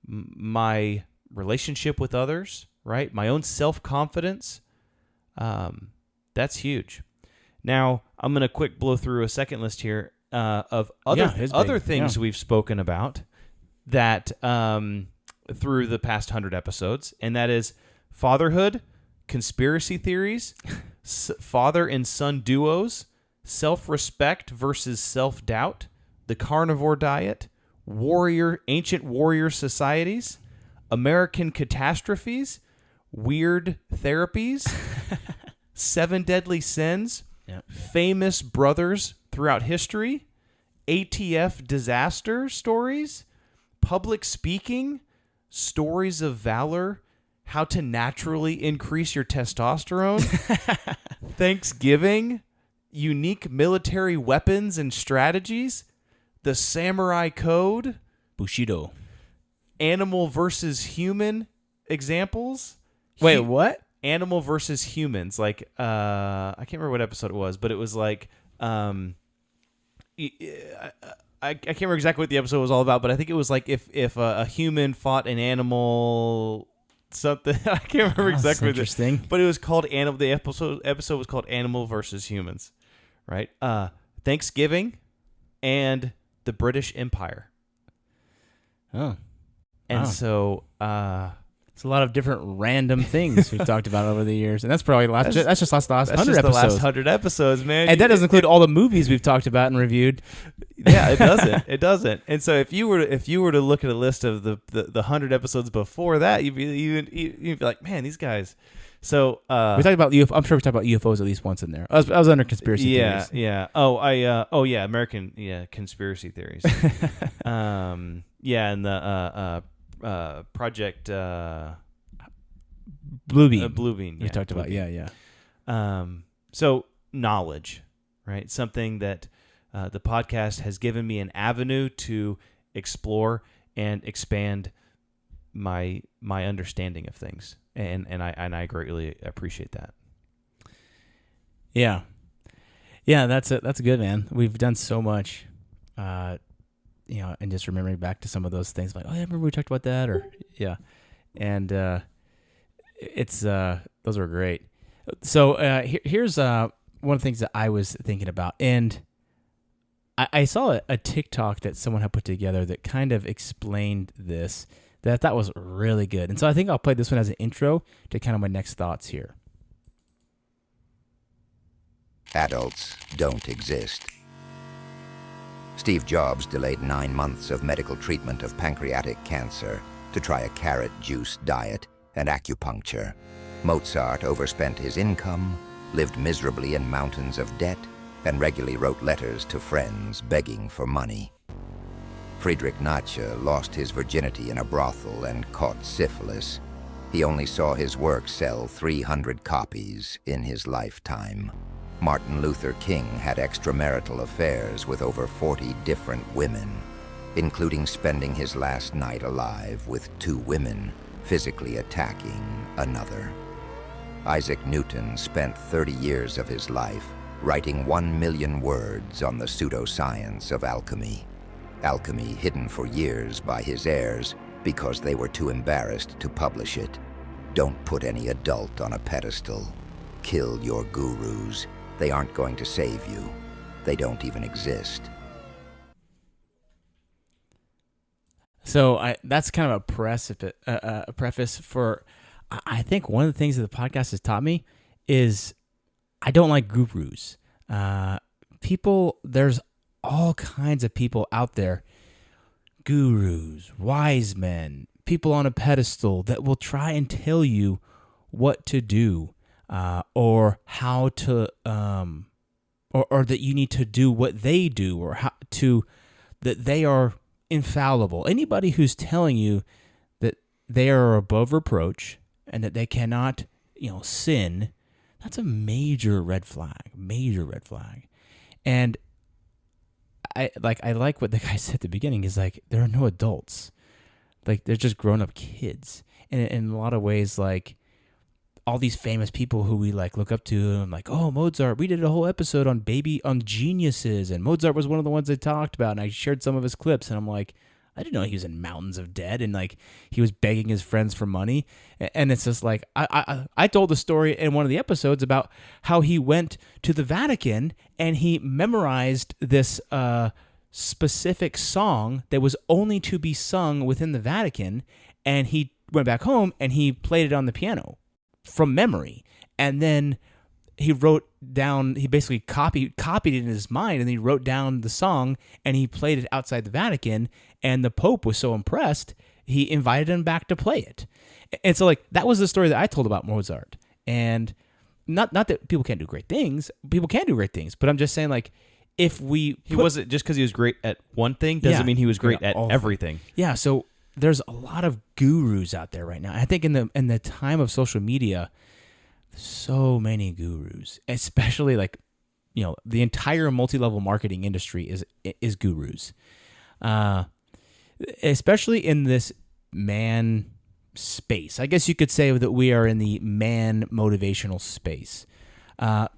my relationship with others, right? My own self-confidence. That's huge. Now, I'm going to quick blow through a second list here of other things we've spoken about that through the past 100 episodes, and that is fatherhood, conspiracy theories, father and son duos, self-respect versus self-doubt, the carnivore diet, ancient warrior societies, American catastrophes, weird therapies, 7 deadly sins, Yep. famous brothers throughout history, ATF disaster stories, public speaking, stories of valor, how to naturally increase your testosterone, Thanksgiving, unique military weapons and strategies, the samurai code, Bushido. animal versus human examples. Wait, what? Animal versus humans. Like, I can't remember what episode it was, but it was like, I can't remember exactly what the episode was all about, but I think it was like if a human fought an animal, something. I can't remember That's exactly. interesting. But it was called Animal. The episode was called Animal versus Humans, right? Thanksgiving and the British Empire, Oh, and Wow. so it's a lot of different random things we've talked about over the years, and that's probably That's just the last that's 100 just the episodes. last 100 episodes, man. And that doesn't include all the movies we've talked about and reviewed. Yeah, it doesn't. It doesn't. And so if you were to look at a list of the 100 episodes before that, you'd be like, man, these guys. So We talked about UFO. I'm sure we talked about UFOs at least once in there. I was under conspiracy theories. yeah. American conspiracy theories. And the Project Bluebeam. Bluebeam. We talked about. Bluebeam. Yeah. So knowledge, right? Something that the podcast has given me an avenue to explore and expand my understanding of things, and I greatly appreciate that. Yeah. That's good, man. We've done so much, and just remembering back to some of those things, like, oh yeah, remember we talked about that, or yeah, and it's those were great. So here's one of the things that I was thinking about, and I saw a TikTok that someone had put together that kind of explained this that I thought was really good, and so I think I'll play this one as an intro to kind of my next thoughts here. Adults don't exist. Steve Jobs delayed 9 months of medical treatment of pancreatic cancer to try a carrot juice diet and acupuncture. Mozart overspent his income, lived miserably in mountains of debt, and regularly wrote letters to friends begging for money. Friedrich Nietzsche lost his virginity in a brothel and caught syphilis. He only saw his work sell 300 copies in his lifetime. Martin Luther King had extramarital affairs with over 40 different women, including spending his last night alive with 2 women, physically attacking another. Isaac Newton spent 30 years of his life writing 1 million words on the pseudoscience of alchemy. Alchemy hidden for years by his heirs because they were too embarrassed to publish it. Don't put any adult on a pedestal. Kill your gurus. They aren't going to save you. They don't even exist. So that's kind of a preface for. I think one of the things that the podcast has taught me is I don't like gurus. There's all kinds of people out there, gurus, wise men, people on a pedestal that will try and tell you what to do, or how to, or that you need to do what they do, or how to, that they are infallible. Anybody who's telling you that they are above reproach and that they cannot, sin, that's a major red flag. And I like what the guy said at the beginning is like, there are no adults. Like, they're just grown up kids. And in a lot of ways, like, all these famous people who we look up to, and like, oh, Mozart, we did a whole episode on geniuses, and Mozart was one of the ones I talked about, and I shared some of his clips, and I'm like, I didn't know he was in mountains of debt, and he was begging his friends for money. And it's just like, I told the story in one of the episodes about how he went to the Vatican and he memorized this specific song that was only to be sung within the Vatican, and he went back home and he played it on the piano from memory, and then he basically copied it in his mind, and he wrote down the song and he played it outside the Vatican, and the Pope was so impressed he invited him back to play it. And so that was the story that I told about Mozart. And not that people can't do great things, people can do great things, but I'm just saying, if he wasn't, just because he was great at one thing doesn't mean he was great at everything. Yeah, so there's a lot of gurus out there right now. I think in the time of social media, so many gurus, especially the entire multi-level marketing industry is gurus, especially in this man space. I guess you could say that we are in the man motivational space, and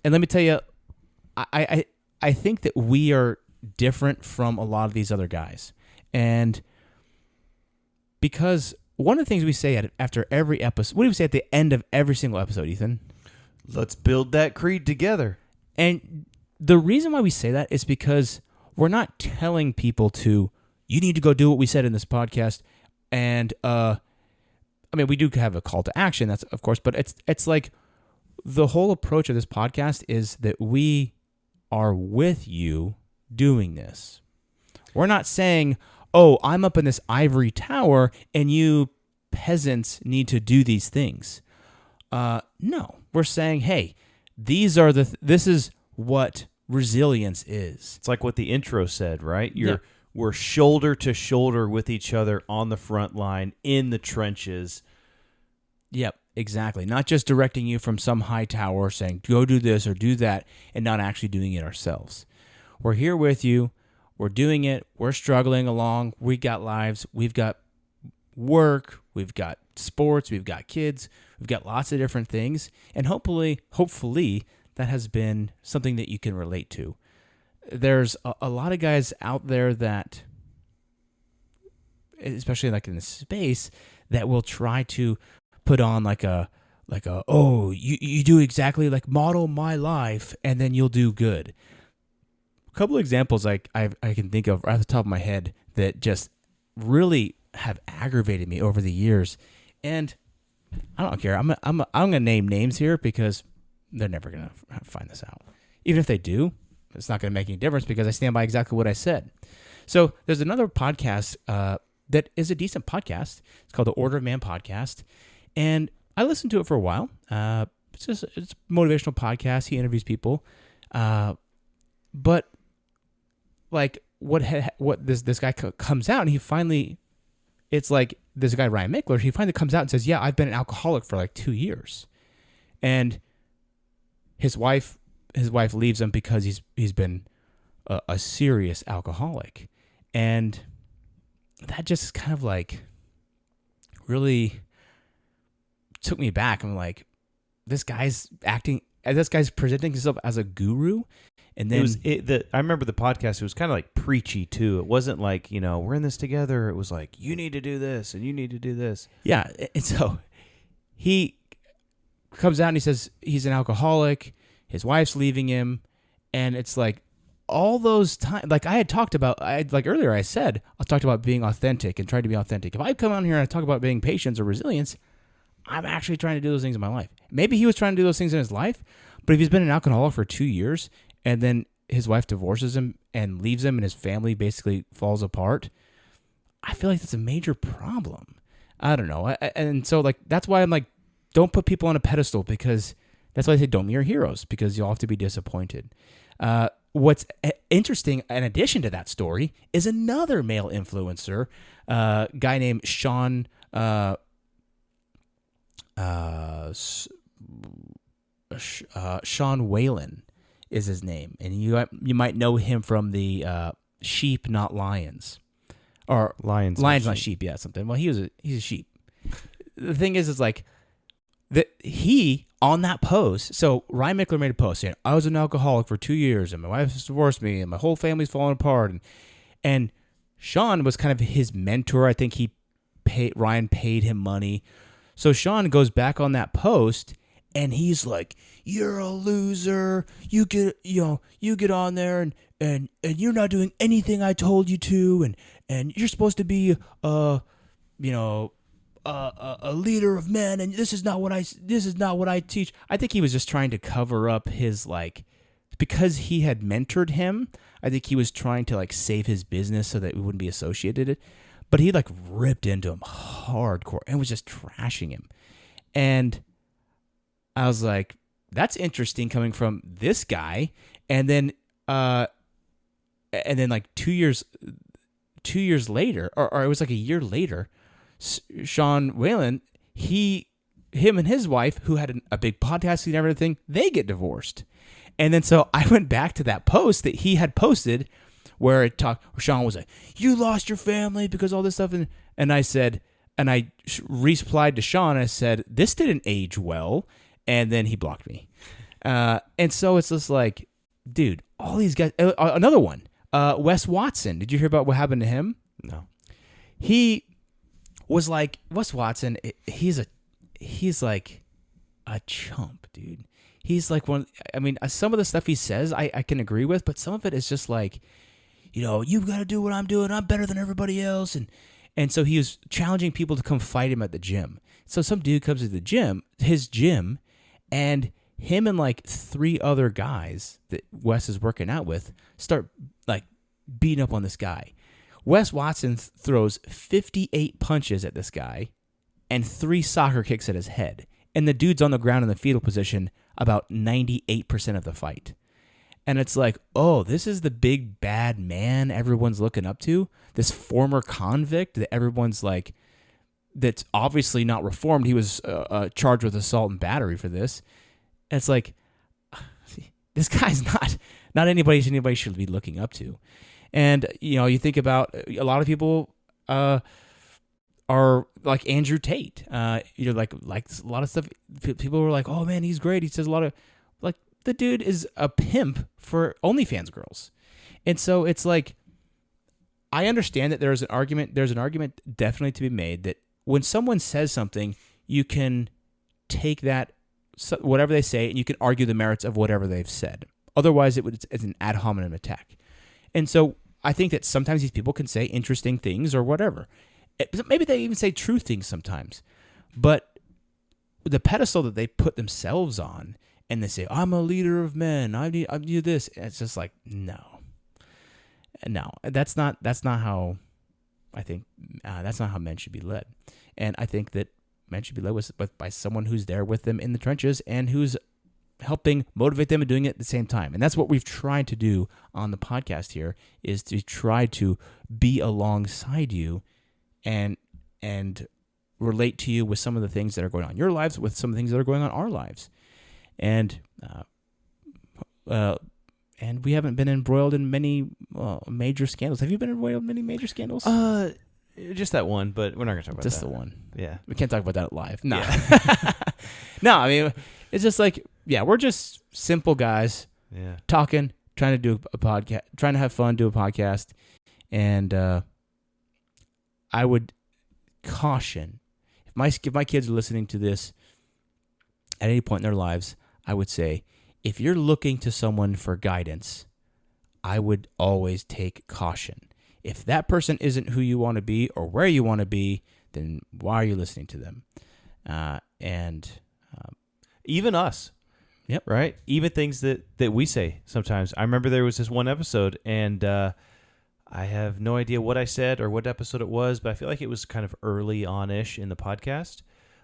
let me tell you, I think that we are different from a lot of these other guys. And because one of the things we say after every episode, what do we say at the end of every single episode, Ethan? Let's build that creed together. And the reason why we say that is because we're not telling people to, you need to go do what we said in this podcast. And, I mean, we do have a call to action, that's of course, but it's like the whole approach of this podcast is that we are with you doing this. We're not saying, oh, I'm up in this ivory tower and you peasants need to do these things. No, we're saying, hey, this is what resilience is. It's like what the intro said, right? We're shoulder to shoulder with each other on the front line, in the trenches. Yep, exactly. Not just directing you from some high tower saying, go do this or do that, and not actually doing it ourselves. We're here with you. We're doing it. We're struggling along. We got lives. We've got work. We've got sports. We've got kids. We've got lots of different things. And hopefully, that has been something that you can relate to. There's a lot of guys out there that, especially like in the space, that will try to put on like a oh, you do exactly like model my life and then you'll do good. A couple of examples I can think of right off the top of my head that just really have aggravated me over the years, and I don't care. I'm gonna name names here because they're never gonna find this out. Even if they do, it's not gonna make any difference because I stand by exactly what I said. So there's another podcast that is a decent podcast. It's called the Order of Man Podcast, and I listened to it for a while. It's a motivational podcast. He interviews people, but like what this guy comes out and he finally, it's like this guy Ryan Michler, he finally comes out and says, yeah, I've been an alcoholic for like 2 years, and his wife leaves him because he's been a serious alcoholic, and that just kind of like really took me back. I'm like, this guy's presenting himself as a guru, and then I remember the podcast. It was kind of like preachy too. It wasn't like, we're in this together. It was like, you need to do this and you need to do this. Yeah, and so he comes out and he says he's an alcoholic. His wife's leaving him, and it's like all those times. Like earlier I said I talked about being authentic and trying to be authentic. If I come on here and I talk about being patient or resilience, I'm actually trying to do those things in my life. Maybe he was trying to do those things in his life, but if he's been an alcoholic for 2 years and then his wife divorces him and leaves him and his family basically falls apart, I feel like that's a major problem. I don't know. And so like that's why I'm like, don't put people on a pedestal, because that's why I say don't be your heroes, because you'll have to be disappointed. What's interesting in addition to that story is another male influencer, guy named Sean Sean Whalen is his name, and you might know him from the Sheep Not Lions, or Lions Not Sheep, yeah, something. Well, he's a sheep. The thing is like that he on that post. So Ryan Michler made a post saying, I was an alcoholic for 2 years and my wife divorced me and my whole family's falling apart, and Sean was kind of his mentor. I think Ryan paid him money. So Sean goes back on that post and he's like, you're a loser. You get on there and you're not doing anything I told you to, and you're supposed to be a leader of men, and this is not what I teach. I think he was just trying to cover up his, like, because he had mentored him, I think he was trying to like save his business so that we wouldn't be associated. But he like ripped into him hardcore and was just trashing him. And I was like, that's interesting coming from this guy. And then like 2 years later, or it was like a year later, Sean Whalen, him and his wife, who had a big podcast and everything, they get divorced. And then so I went back to that post that he had posted where Sean was like, you lost your family because all this stuff. And I said, and I replied to Sean, and I said, this didn't age well. And then he blocked me. And so it's just like, dude, all these guys, another one, Wes Watson. Did you hear about what happened to him? No. He was like Wes Watson. He's like a chump, dude. He's like one. I mean, some of the stuff he says, I can agree with, but some of it is just like, you've got to do what I'm doing. I'm better than everybody else, and so he was challenging people to come fight him at the gym. So some dude comes to the gym, his gym, and him and like 3 other guys that Wes is working out with start like beating up on this guy. Wes Watson throws 58 punches at this guy and 3 soccer kicks at his head. And the dude's on the ground in the fetal position about 98% of the fight. And it's like, oh, this is the big bad man everyone's looking up to. This former convict that everyone's like, that's obviously not reformed. He was charged with assault and battery for this. And it's like, this guy's not anybody should be looking up to. And, you think about a lot of people are like Andrew Tate. Like a lot of stuff. People were like, oh, man, he's great. He says a lot of, like, the dude is a pimp for OnlyFans girls. And so it's like, I understand that there's an argument definitely to be made that when someone says something, you can take that, whatever they say, and you can argue the merits of whatever they've said. Otherwise, it's an ad hominem attack. And so I think that sometimes these people can say interesting things or whatever. Maybe they even say true things sometimes. But the pedestal that they put themselves on, and they say, I'm a leader of men, I do this. It's just like, no, that's not how I think, that's not how men should be led. And I think that men should be led by someone who's there with them in the trenches and who's helping motivate them and doing it at the same time. And that's what we've tried to do on the podcast here, is to try to be alongside you and relate to you with some of the things that are going on in your lives, with some of the things that are going on in our lives. And we haven't been embroiled in many major scandals. Have you been embroiled in many major scandals? Just that one, but we're not going to talk about that. Just the one. Yeah. We can't talk about that live. No. Yeah. No, I mean, it's just like, yeah, we're just simple guys talking, trying to do a podcast, trying to have fun, do a podcast. And I would caution, if my kids are listening to this at any point in their lives, I would say, if you're looking to someone for guidance, I would always take caution. If that person isn't who you want to be or where you want to be, then why are you listening to them? And even us. Yep. Right? Even things that we say sometimes. I remember there was this one episode, and I have no idea what I said or what episode it was, but I feel like it was kind of early on-ish in the podcast.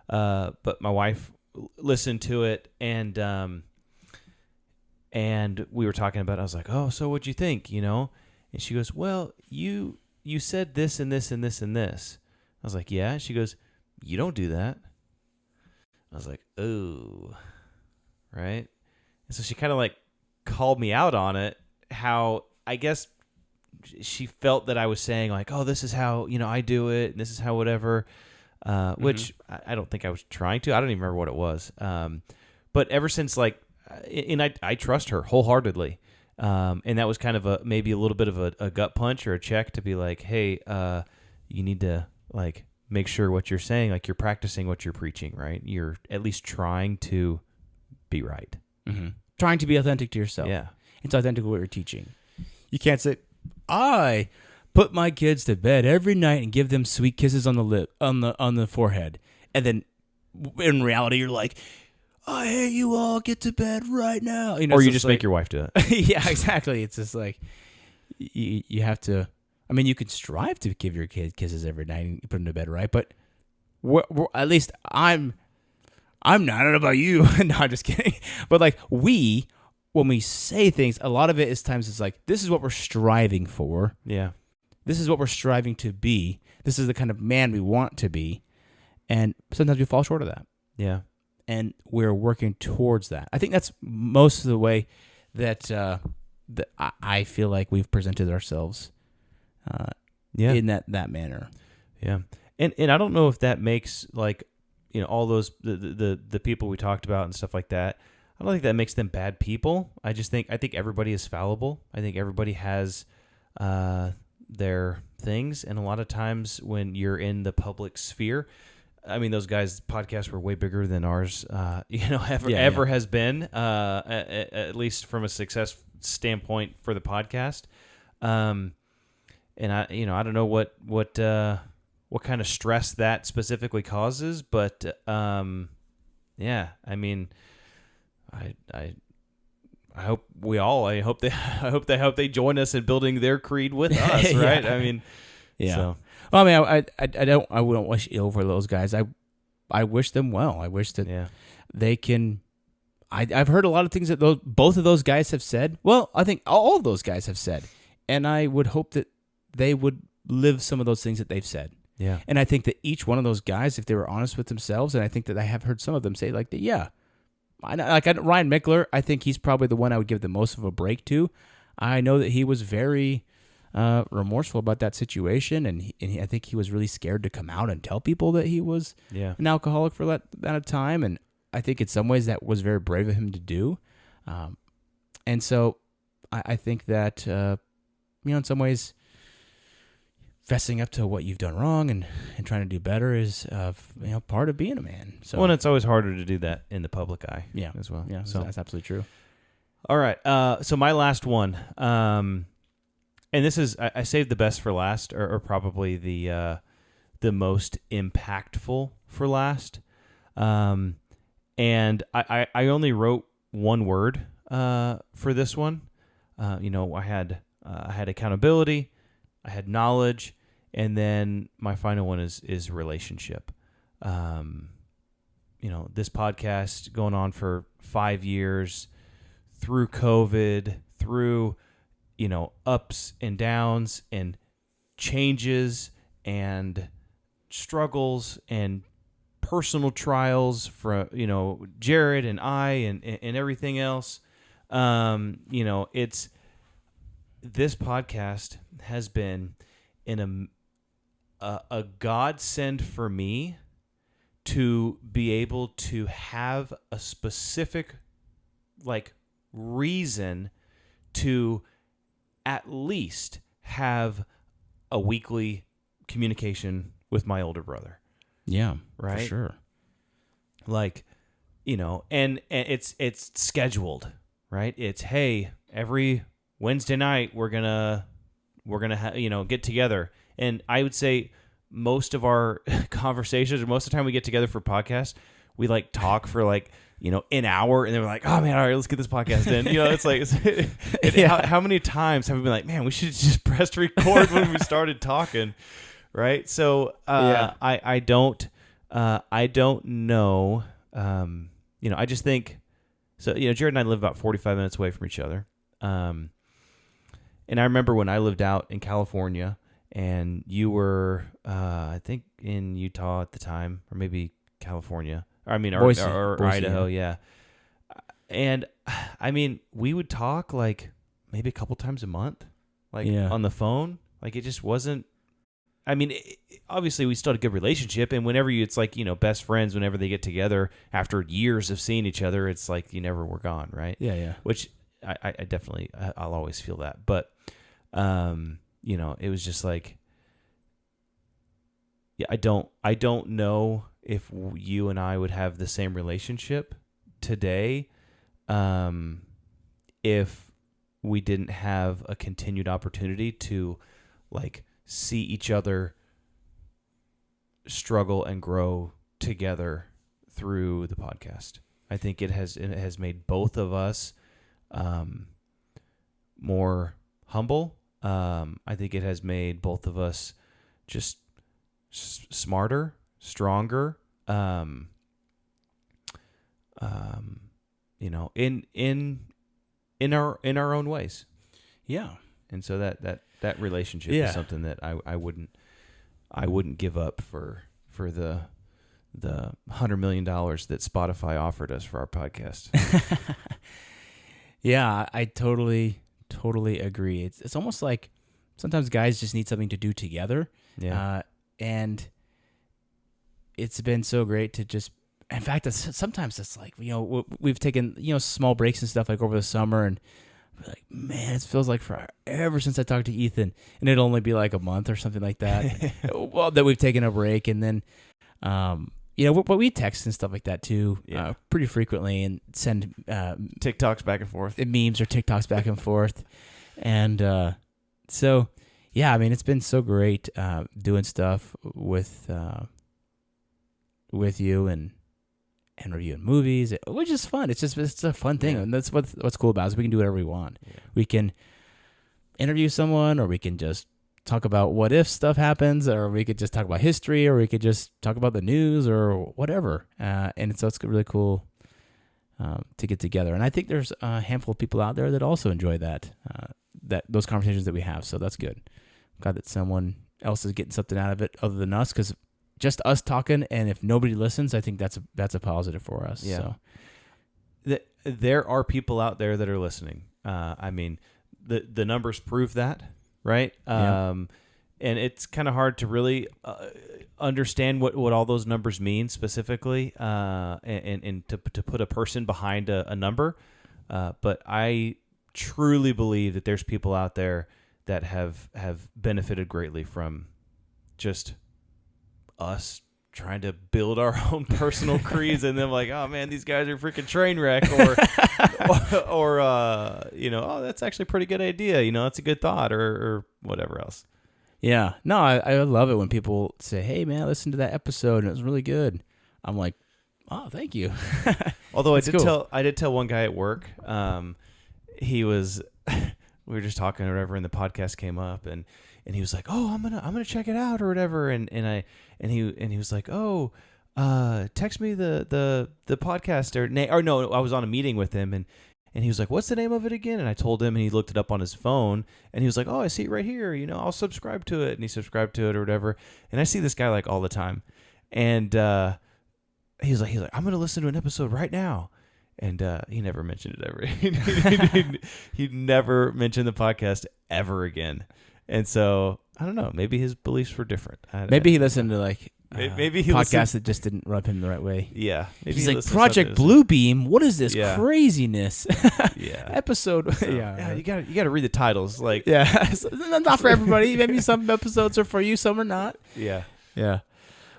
But my wife listened to it, and we were talking about it. I was like, oh, so what'd you think, And she goes, well, you said this and this and this and this. I was like, yeah. She goes, you don't do that. I was like, oh, right? And so she kind of like called me out on it, how I guess she felt that I was saying like, oh, this is how, I do it, and this is how whatever, which I don't think I was trying to. I don't even remember what it was. But ever since like, and I trust her wholeheartedly. And that was kind of maybe a little bit of a gut punch or a check to be like, hey, you need to like make sure what you're saying, like you're practicing what you're preaching, right? You're at least trying to be right. Mm-hmm. Trying to be authentic to yourself. Yeah. It's authentic to what you're teaching. You can't say, I put my kids to bed every night and give them sweet kisses on the lip, on the forehead. And then in reality, you're like, I hate you all. Get to bed right now. Or you just make your wife do it. Yeah, exactly. It's just like you have to. I mean, you could strive to give your kid kisses every night and put them to bed, right? But at least I'm not. I don't know about you. No, I'm just kidding. But like when we say things, a lot of it is times it's like, this is what we're striving for. Yeah. This is what we're striving to be. This is the kind of man we want to be. And sometimes we fall short of that. Yeah. And we're working towards that. I think that's most of the way that I feel like we've presented ourselves in that manner. Yeah. And I don't know if that makes like, all those, the people we talked about and stuff like that, I don't think that makes them bad people. I think everybody is fallible. I think everybody has their things. And a lot of times when you're in the public sphere, I mean, those guys' podcasts were way bigger than ours, ever has been, at least from a success standpoint for the podcast. And I don't know what kind of stress that specifically causes, but yeah, I mean, I hope they join us in building their creed with us, right? I mean, Yeah. So. Well, I mean, I wouldn't wish ill for those guys. I wish them well. I wish that they can. I've heard a lot of things that both of those guys have said. Well, I think all of those guys have said, and I would hope that they would live some of those things that they've said. Yeah. And I think that each one of those guys, if they were honest with themselves, and I think that I have heard some of them say like that, yeah. Ryan Mickler, I think he's probably the one I would give the most of a break to. I know that he was very remorseful about that situation, and I think he was really scared to come out and tell people that he was an alcoholic for that amount of time, and I think in some ways that was very brave of him to do. And so I think that, in some ways, fessing up to what you've done wrong and trying to do better is part of being a man. So, well, and it's always harder to do that in the public eye as well. Yeah, so that's absolutely true. All right. So my last one, and this is, I saved the best for last, or probably the most impactful for last. And I only wrote one word for this one. I had accountability, I had knowledge, and then my final one is relationship. This podcast going on for 5 years, through COVID, through ups and downs and changes and struggles and personal trials for Jared and I and everything else. It's this podcast has been in a godsend for me to be able to have a specific reason to at least have a weekly communication with my older brother. Yeah, right. For sure. And it's scheduled, right? It's, hey, every Wednesday night we're gonna get together. And I would say most of our conversations, or most of the time we get together for podcasts, we talk for an hour, and then we're like, oh man, all right, let's get this podcast in. It's how many times have we been like, man, we should just press record when we started talking, right? So I don't know. I just think so. Jared and I live about 45 minutes away from each other. And I remember when I lived out in California, and you were, I think, in Utah at the time, or maybe California. Boise, Idaho, yeah. And I mean, we would talk maybe a couple times a month, on the phone. It just wasn't. I mean, obviously, we still had a good relationship, and whenever it's best friends, whenever they get together after years of seeing each other, it's you never were gone, right? Yeah, yeah. Which I definitely, I'll always feel that, but it was just I don't know if you and I would have the same relationship today if we didn't have a continued opportunity to see each other struggle and grow together through the podcast. I think it has made both of us more humble. I think it has made both of us just smarter, stronger, in our own ways. Yeah. And so that relationship is something that I wouldn't give up for the $100 million that Spotify offered us for our podcast. Yeah, I totally agree. It's almost like sometimes guys just need something to do together. Yeah. And it's been so great to just, in fact, sometimes it's we've taken, small breaks and stuff over the summer, and like, man, it feels like forever since I talked to Ethan, and it'll only be like a month or something like that. Well, that we've taken a break, and then, but we text and stuff like that too, pretty frequently, and send TikToks back and forth, memes or TikToks back and forth, and so yeah, I mean, it's been so great doing stuff with you and reviewing movies, which is fun. It's a fun thing, and that's what's cool about it is we can do whatever we want. Yeah. We can interview someone, or we can just talk about what if stuff happens, or we could just talk about history, or we could just talk about the news or whatever. And so it's really cool to get together. And I think there's a handful of people out there that also enjoy that those conversations that we have. So that's good. I'm glad that someone else is getting something out of it other than us, because just us talking, and if nobody listens, I think that's a positive for us. Yeah. So there are people out there that are listening. I mean, the numbers prove that, right? Yeah. And it's kind of hard to really understand what all those numbers mean specifically, and to put a person behind a number. But I truly believe that there's people out there that have benefited greatly from just us trying to build our own personal creeds, and then like, oh man, these guys are freaking train wreck, or oh, that's actually a pretty good idea, that's a good thought, or whatever else. Yeah, no, I love it when people say, hey man, I listened to that episode and it was really good. I'm like, oh, thank you. Although I did tell one guy at work, he was we were just talking or whatever, and the podcast came up, and he was like, oh, I'm gonna check it out or whatever, and he was like, oh, text me the podcast or no, I was on a meeting with him, and he was like, what's the name of it again? And I told him, and he looked it up on his phone, and he was like, oh, I see it right here, I'll subscribe to it, and he subscribed to it or whatever, and I see this guy like all the time, and he's like, I'm gonna listen to an episode right now. And he never mentioned it ever. He never mentioned the podcast ever again. And so, I don't know. Maybe his beliefs were different. Maybe he listened to maybe he podcasts that just didn't rub him the right way. Yeah. Maybe he's like, Project Bluebeam? What is this craziness? Yeah. Episode. So, yeah. You got to read the titles. Like, yeah. Not for everybody. Maybe some episodes are for you, some are not. Yeah. Yeah.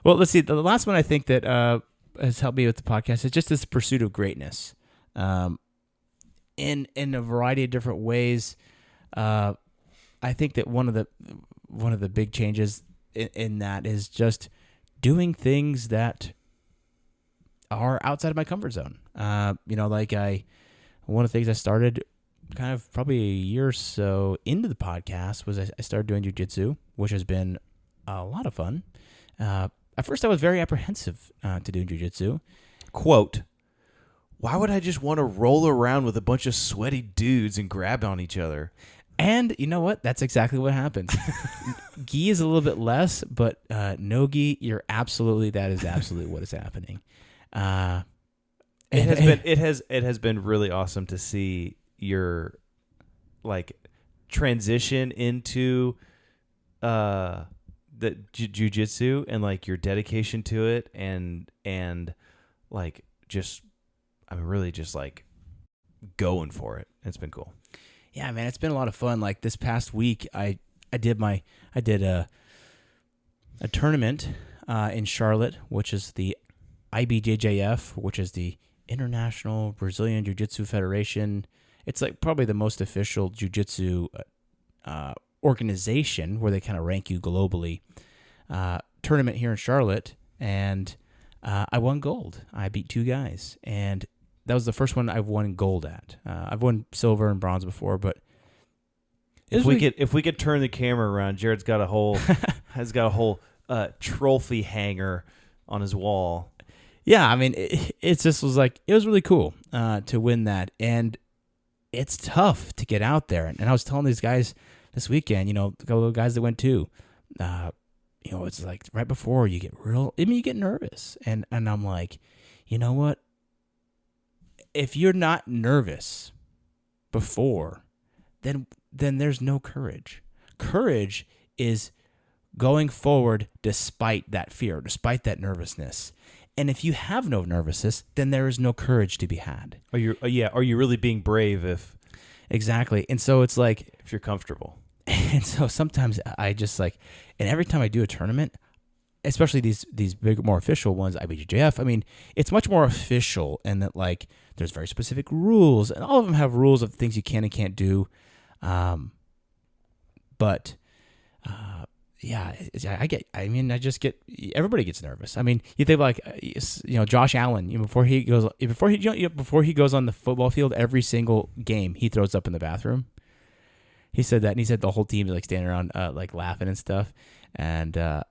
Well, let's see. The last one I think that has helped me with the podcast is just this pursuit of greatness, in a variety of different ways. I think that one of the big changes in that is just doing things that are outside of my comfort zone. One of the things I started kind of probably a year or so into the podcast was I started doing jiu-jitsu, which has been a lot of fun. At first, I was very apprehensive to do jiu-jitsu. Quote, why would I just want to roll around with a bunch of sweaty dudes and grab on each other? And you know what? That's exactly what happens. Gi is a little bit less, but no gi, that is absolutely what is happening. It has been really awesome to see your transition into the jiu-jitsu and your dedication to it, and really just going for it. It's been cool. Yeah, man, it's been a lot of fun. Like this past week, I did a tournament in Charlotte, which is the IBJJF, which is the International Brazilian Jiu-Jitsu Federation. It's probably the most official jiu-jitsu organization where they kind of rank you globally. Tournament here in Charlotte, and I won gold. I beat two guys, and that was the first one I've won gold at. I've won silver and bronze before, but if we could turn the camera around, Jared's got a whole trophy hanger on his wall. Yeah, I mean, it just was it was really cool to win that, and it's tough to get out there. And I was telling these guys this weekend, a couple of guys that went too, it's right before you get you get nervous, and I'm like, you know what? If you're not nervous before, then there's no courage. Courage is going forward despite that fear, despite that nervousness. And if you have no nervousness, then there is no courage to be had. Are you really being brave if exactly. And so it's like, if you're comfortable. and so sometimes I just like, and every time I do a tournament, especially these big, more official ones, IBJJF, I mean, it's much more official, and that like there's very specific rules, and all of them have rules of things you can and can't do. But yeah, I just get, everybody gets nervous. I mean, you think like, Josh Allen, before he goes on the football field, every single game he throws up in the bathroom. He said that, and he said the whole team is like standing around like laughing and stuff. And I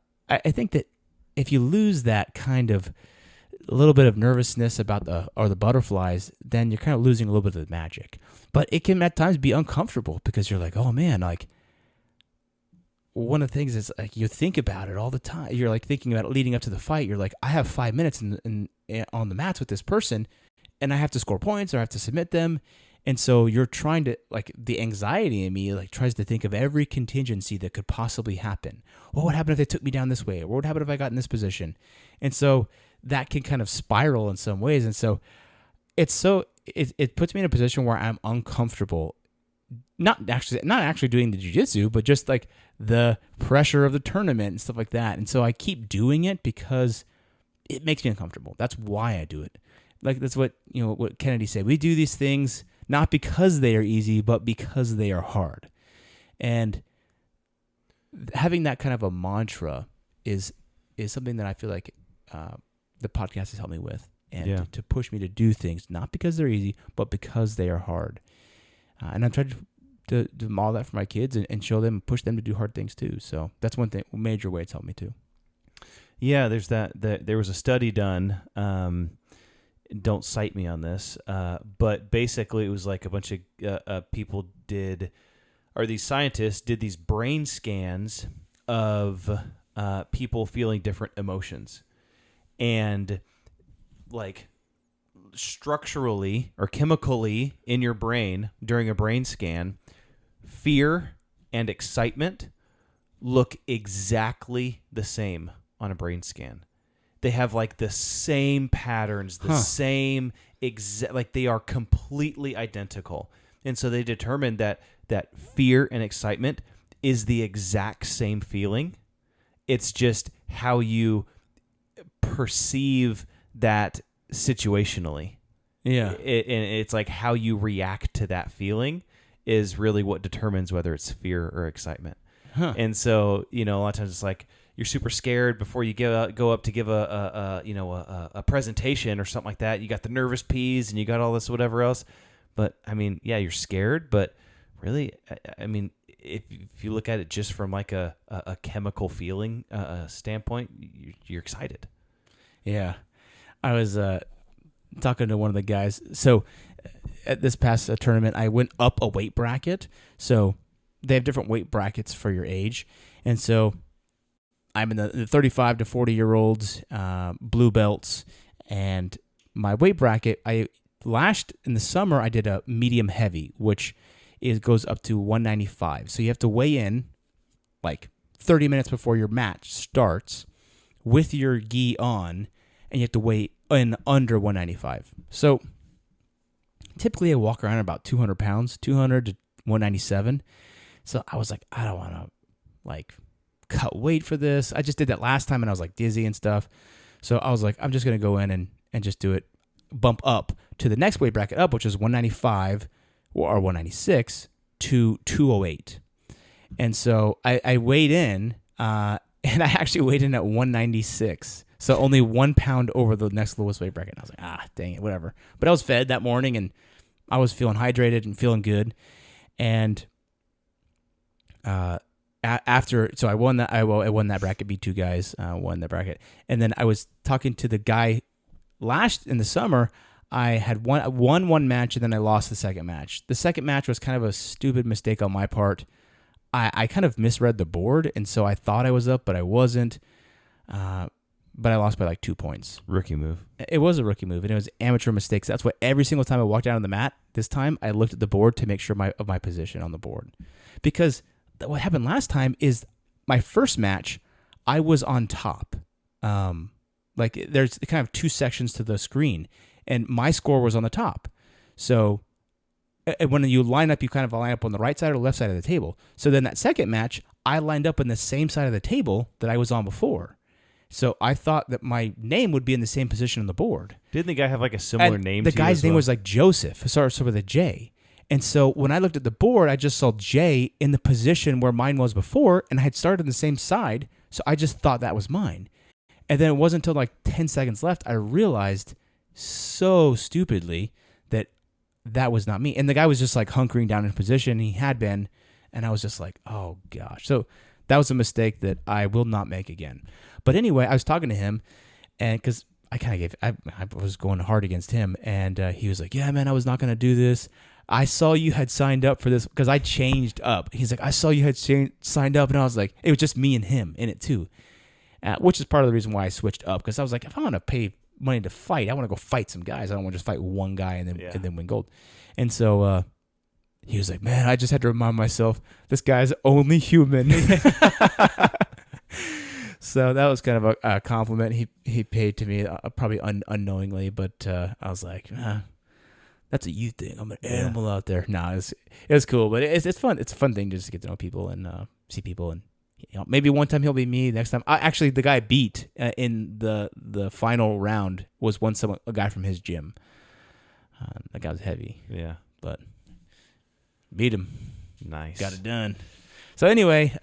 think that if you lose that kind of a little bit of nervousness about the butterflies, then you're kind of losing a little bit of the magic. But it can at times be uncomfortable because you're like, oh man, like, one of the things is like you think about it all the time. You're like thinking about it leading up to the fight. You're like, I have 5 minutes on the mats with this person, and I have to score points or I have to submit them. And so you're trying to, like, the anxiety in me like tries to think of every contingency that could possibly happen. What would happen if they took me down this way? What would happen if I got in this position? And so that can kind of spiral in some ways. And so it puts me in a position where I'm uncomfortable. Not actually doing the jiu-jitsu, but just like the pressure of the tournament and stuff like that. And so I keep doing it because it makes me uncomfortable. That's why I do it. Like, that's what Kennedy said. We do these things not because they are easy, but because they are hard. And having that kind of a mantra is something that I feel like the podcast has helped me with, and to push me to do things not because they're easy, but because they are hard. And I'm trying to model that for my kids and show them, push them to do hard things too. So that's one thing, major way it's helped me too. Yeah, there's that. There was a study done. Don't cite me on this, but basically it was like a bunch of people these scientists did these brain scans of people feeling different emotions, and like structurally or chemically in your brain during a brain scan, fear and excitement look exactly the same on a brain scan. They have like the same patterns, the same like they are completely identical. And so they determined that fear and excitement is the exact same feeling. It's just how you perceive that situationally. Yeah. And it's like how you react to that feeling is really what determines whether it's fear or excitement. And so, a lot of times it's like you're super scared before you go up to give a presentation or something like that. You got the nervous peas and you got all this whatever else. But I mean, yeah, you're scared, but really, I mean, if you look at it just from like a chemical feeling standpoint, you're excited. Yeah. I was talking to one of the guys. So at this past tournament, I went up a weight bracket. So they have different weight brackets for your age. And so I'm in the 35 to 40-year-olds, blue belts. And my weight bracket, in the summer, I did a medium heavy, which goes up to 195. So you have to weigh in like 30 minutes before your match starts with your gi on, and you have to weigh in under 195. So typically I walk around about 200 pounds, 200 to 197. So I was like, I don't want to like cut weight for this. I just did that last time and I was like dizzy and stuff. So I was like, I'm just going to go in and just do it, bump up to the next weight bracket up, which is 195 or 196 to 208. And so I weighed in, and I actually weighed in at 196. So only 1 pound over the next lowest weight bracket. And I was like, dang it, whatever. But I was fed that morning, and I was feeling hydrated and feeling good. And so I won that. I won that bracket. Beat two guys. Won that bracket. And then I was talking to the guy in the summer. I had won one match, and then I lost the second match. The second match was kind of a stupid mistake on my part. I kind of misread the board, and so I thought I was up, but I wasn't. But I lost by like 2 points. Rookie move. It was a rookie move, and it was amateur mistakes. That's why every single time I walked down on the mat, this time I looked at the board to make sure of my position on the board. Because what happened last time is my first match, I was on top. Like there's kind of two sections to the screen, and my score was on the top. So and when you line up, you kind of line up on the right side or left side of the table. So then that second match, I lined up in the same side of the table that I was on before. So I thought that my name would be in the same position on the board. Didn't the guy have like a similar And name? the to you guy's as name well? was like Joseph. It starts with a J. And so when I looked at the board, I just saw J in the position where mine was before, and I had started on the same side, so I just thought that was mine. And then it wasn't until like 10 seconds left I realized so stupidly that was not me. And the guy was just like hunkering down in position. He had been, and I was just like, oh gosh. So that was a mistake that I will not make again. But anyway, I was talking to him, and because I was going hard against him, and he was like, yeah, man, I was not going to do this. I saw you had signed up for this because I changed up. He's like, I saw you had signed up, and I was like, it was just me and him in it too, which is part of the reason why I switched up, because I was like, if I want to pay money to fight, I want to go fight some guys. I don't want to just fight one guy and then win gold. And so he was like, man, I just had to remind myself this guy's only human. So that was kind of a compliment he paid to me, probably unknowingly, but I was like, that's a you thing. I'm an animal out there. Nah, it was cool, but it's fun. It's a fun thing just to get to know people and see people, and maybe one time he'll be me. Next time, actually, the guy I beat in the final round was a guy from his gym. That guy was heavy. Yeah, but beat him. Nice. Got it done. So anyway,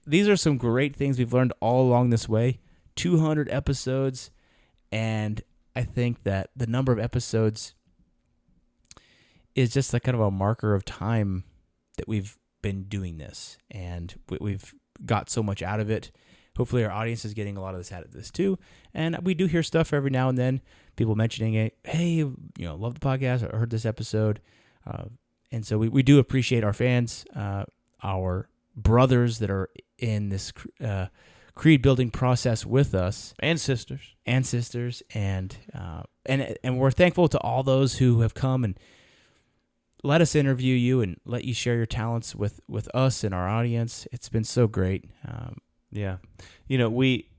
these are some great things we've learned all along this way. 200 episodes, and I think that the number of episodes is just kind of a marker of time that we've been doing this, and we've got so much out of it. Hopefully our audience is getting a lot of this out of this too, and we do hear stuff every now and then, people mentioning it, hey, love the podcast, I heard this episode, and so we do appreciate our fans, our brothers that are in this creed building process with us, and sisters, and we're thankful to all those who have come and let us interview you and let you share your talents with us and our audience. It's been so great. Yeah. We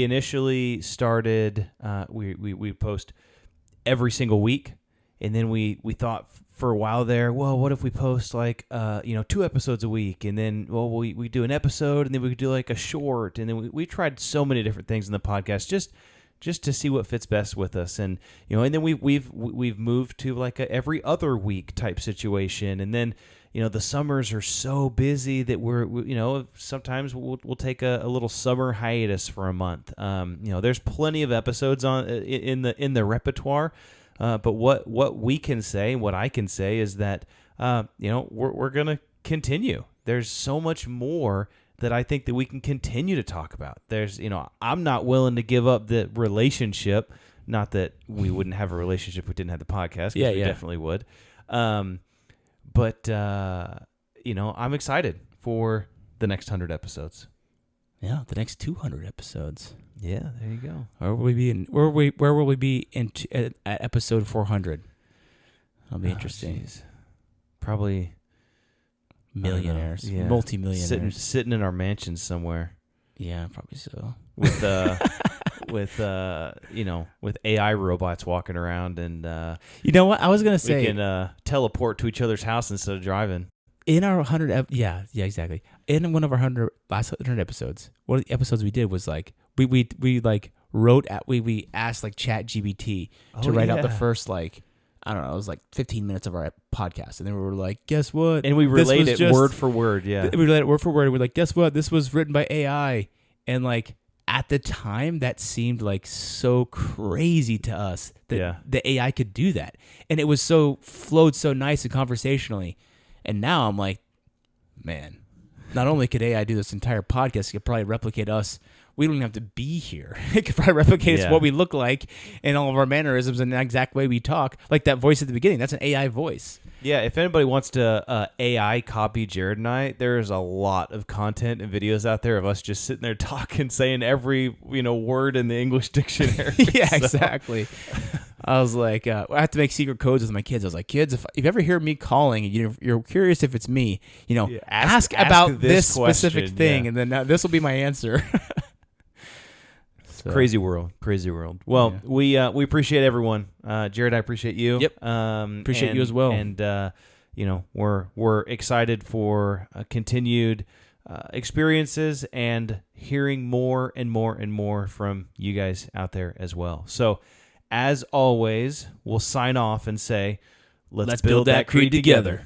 initially started, we post every single week, and then we thought for a while there, well, what if we post like, 2 episodes a week, and then, well, we do an episode, and then we could do like a short, and then we tried so many different things in the podcast, just to see what fits best with us, and and then we've moved to like a every other week type situation, and then the summers are so busy that we're sometimes we'll take a little summer hiatus for a month. There's plenty of episodes on in the repertoire, but what we can say, what I can say is that we're gonna continue. There's so much more that I think that we can continue to talk about. There's, I'm not willing to give up the relationship. Not that we wouldn't have a relationship if we didn't have the podcast. Yeah, we definitely would. But I'm excited for the next 100 episodes. Yeah, the next 200 episodes. Yeah, there you go. Where will we be where will we be at episode 400? That'll be interesting. Geez. Probably millionaires, yeah. multi-millionaires, sitting in our mansions somewhere. Yeah, probably so. With with AI robots walking around, and you know what I was gonna say, we can teleport to each other's house instead of driving. In our 100, yeah, exactly. In one of our last 100 episodes, one of the episodes we did was like we asked like ChatGPT to write out the first I don't know, it was like 15 minutes of our podcast, and then we were like, guess what? And we relayed it word for word, yeah. We relayed it word for word. We're like, guess what? This was written by AI, and like at the time, that seemed like so crazy to us that the AI could do that, and it was flowed so nice and conversationally. And now I'm like, man, not only could AI do this entire podcast, it could probably replicate us. We don't even have to be here. It could probably replicate us, what we look like, and all of our mannerisms and the exact way we talk. Like that voice at the beginning, that's an AI voice. Yeah, if anybody wants to AI copy Jared and I, there's a lot of content and videos out there of us just sitting there talking, saying every word in the English dictionary. Yeah, exactly. I was like, I have to make secret codes with my kids. I was like, kids, if you ever hear me calling and you're curious if it's me, ask about this question, specific thing, and then this will be my answer. So, Crazy world. Well, Yeah. we appreciate everyone. Jared, I appreciate you. Yep. Appreciate you as well. And we're excited for continued experiences and hearing more and more and more from you guys out there as well. So, as always, we'll sign off and say, let's build that creed together.